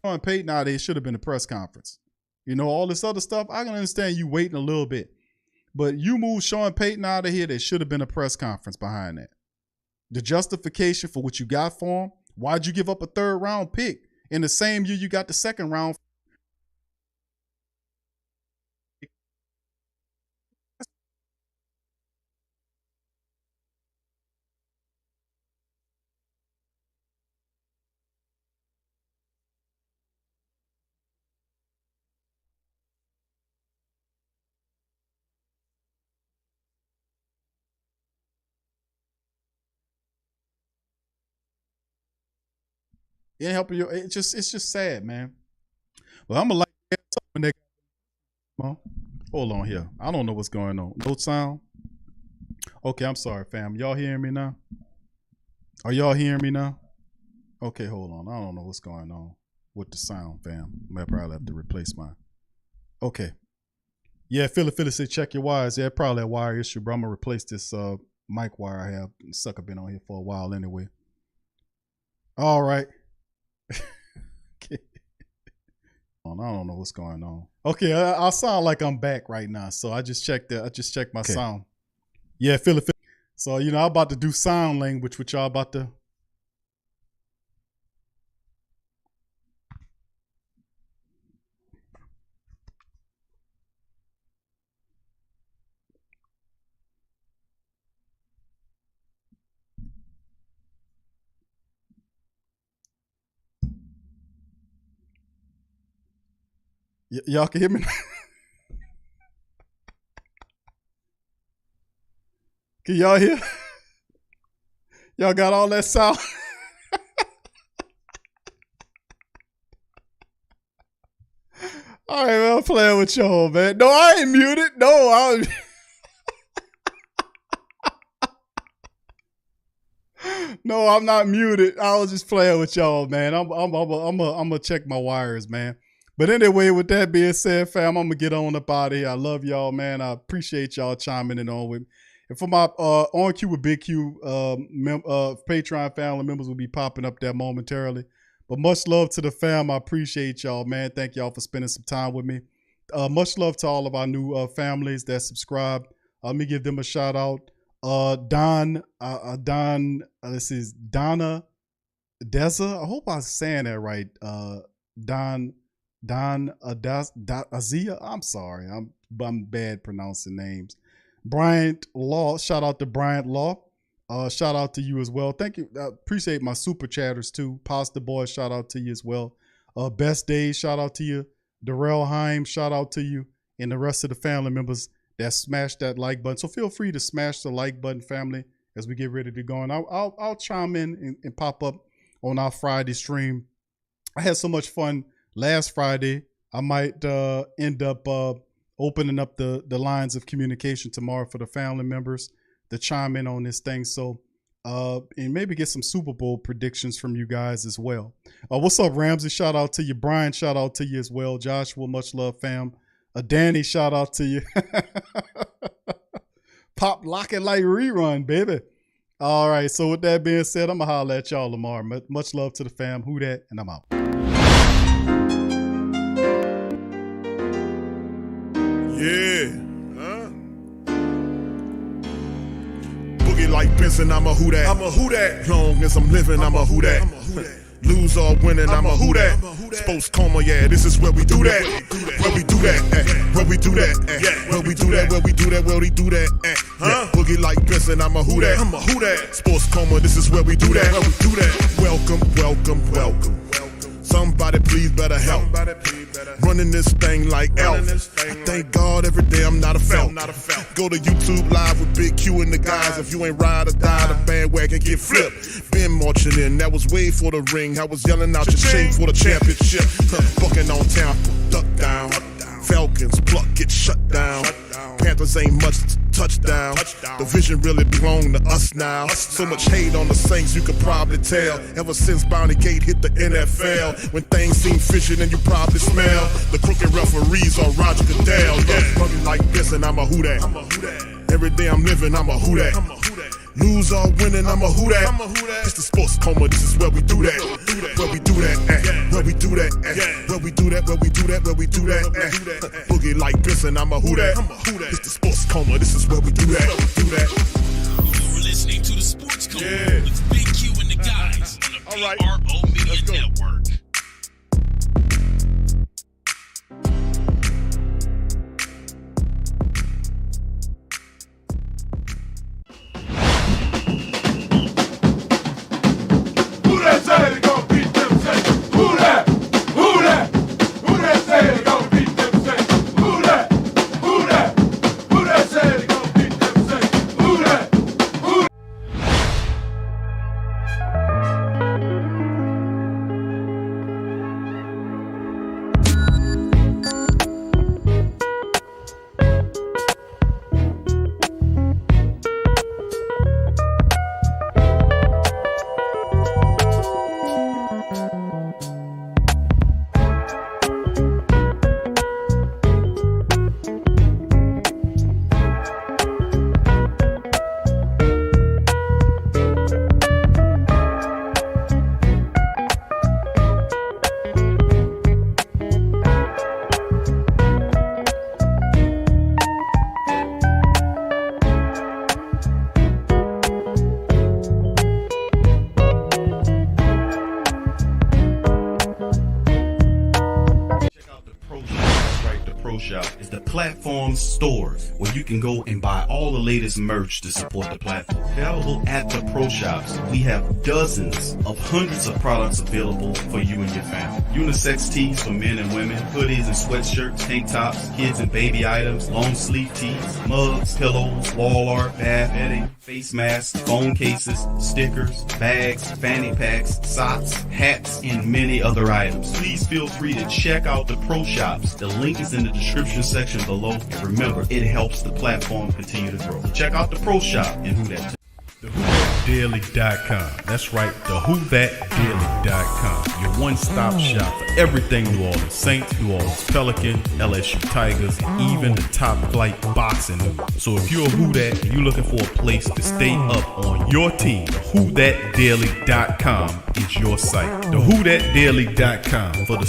Sean Payton out there should have been a press conference. All this other stuff, I can understand you waiting a little bit. But you move Sean Payton out of here, there should have been a press conference behind that. The justification for what you got for him, why'd you give up a third round pick in the same year you got the second round? It ain't helping you. It's just sad, man. Well, I'm gonna like something. Hold on here. I don't know what's going on. No sound. Okay, I'm sorry, fam. Y'all hearing me now? Are y'all hearing me now? Okay, hold on. I don't know what's going on with the sound, fam. I probably have to replace mine. Okay. Yeah, Philly said check your wires. Yeah, probably a wire issue, bro. I'm gonna replace this mic wire I have. Sucker been on here for a while anyway. All right. Okay. I don't know what's going on. Okay, I sound like I'm back right now, so I just checked my sound. Yeah, Philly. So I'm about to do sound language, which y'all about to. Y'all can hear me? Can y'all hear? Y'all got all that sound? All right, man, I'm playing with y'all, man. No, I ain't muted. No, I was... No, I'm not muted. I was just playing with y'all, man. I'm gonna check my wires, man. But anyway, with that being said, fam, I'm gonna get on up out of here. I love y'all, man. I appreciate y'all chiming in on with me. And for my On Cue with Big Q, Patreon family members will be popping up there momentarily. But much love to the fam. I appreciate y'all, man. Thank y'all for spending some time with me. much love to all of our new families that subscribe. Let me give them a shout out. This is Donna Deza. I hope I'm saying that right. Don Azia. I'm sorry. I'm bad pronouncing names. Bryant Law. Shout out to Bryant Law. Shout out to you as well. Thank you. Appreciate my super chatters too. Pasta Boy, shout out to you as well. Best Days, shout out to you. Darrell Heim, shout out to you. And the rest of the family members that smashed that like button. So feel free to smash the like button, family, as we get ready to go. And I'll chime in and pop up on our Friday stream. I had so much fun last Friday. I might end up opening up the lines of communication tomorrow for the family members to chime in on this thing. So, and maybe get some Super Bowl predictions from you guys as well. What's up, Ramsey? Shout out to you. Brian, shout out to you as well. Joshua, much love, fam. Danny, shout out to you. Pop lock it like rerun, baby. All right. So with that being said, I'm going to holler at y'all tomorrow. Much love to the fam. Who that? And I'm out. Yeah. Boogie like Benson, I'm a who that. I'm a who that. Long as I'm living, I'm a who that. Lose or winning, I'm a who that. Sports coma, yeah, this is where we do that. Where we do that, where we do that, where we do that, where we do that, where we do that, Boogie like Benson, I'm a who that. I'm a who that. Sports coma, this is where we do that. Where we do that. Welcome, welcome, welcome. Somebody please better help. Running this thing like Elf. I thank God every day I'm not a felt. Go to YouTube Live with Big Q and the guys. If you ain't ride or die, the bandwagon get flipped. Been marching in, that was way for the ring. I was yelling out your shame for the championship. Bucking on Tampa, duck down. Falcons, pluck, get shut down. Panthers ain't much touchdown. The vision really belong to us now. So much hate on the Saints, you could probably tell. Ever since Bounty Gate hit the NFL, when things seem fishy, then you probably smell the crooked referees on Roger Goodell. Bugging like this, and I'm a who that. Every day I'm living, I'm a who that. Lose or winning, I'm a who that. It's the sports coma, this is where we do that. Where we do that, where we do that, where we do that, where we do that, where we do that. Boogie like Benson, I'm a who that. It's the sports coma, this is where we do that. You're listening to the Sports Coma with Big Q and the guys on the PRO Media Network. Platform store where you can go and buy all the latest merch to support the platform. Available at the Pro Shops, we have dozens of hundreds of products available for you and your family. Unisex tees for men and women, hoodies and sweatshirts, tank tops, kids and baby items, long sleeve tees, mugs, pillows, wall art, bath bedding, face masks, phone cases, stickers, bags, fanny packs, socks, hats, and many other items. Please feel free to check out the Pro Shops. The link is in the description section below. And remember, it helps the platform continue to grow. Check out the Pro Shop and Who That. TheWhoThatDaily.com. That's right, TheWhoThatDaily.com. Your one-stop shop for everything New Orleans Saints, New Orleans Pelicans, LSU Tigers, and even the top flight boxing news. So if you're a Who That and you're looking for a place to stay up on your team, TheWhoThatDaily.com is your site. TheWhoThatDaily.com for the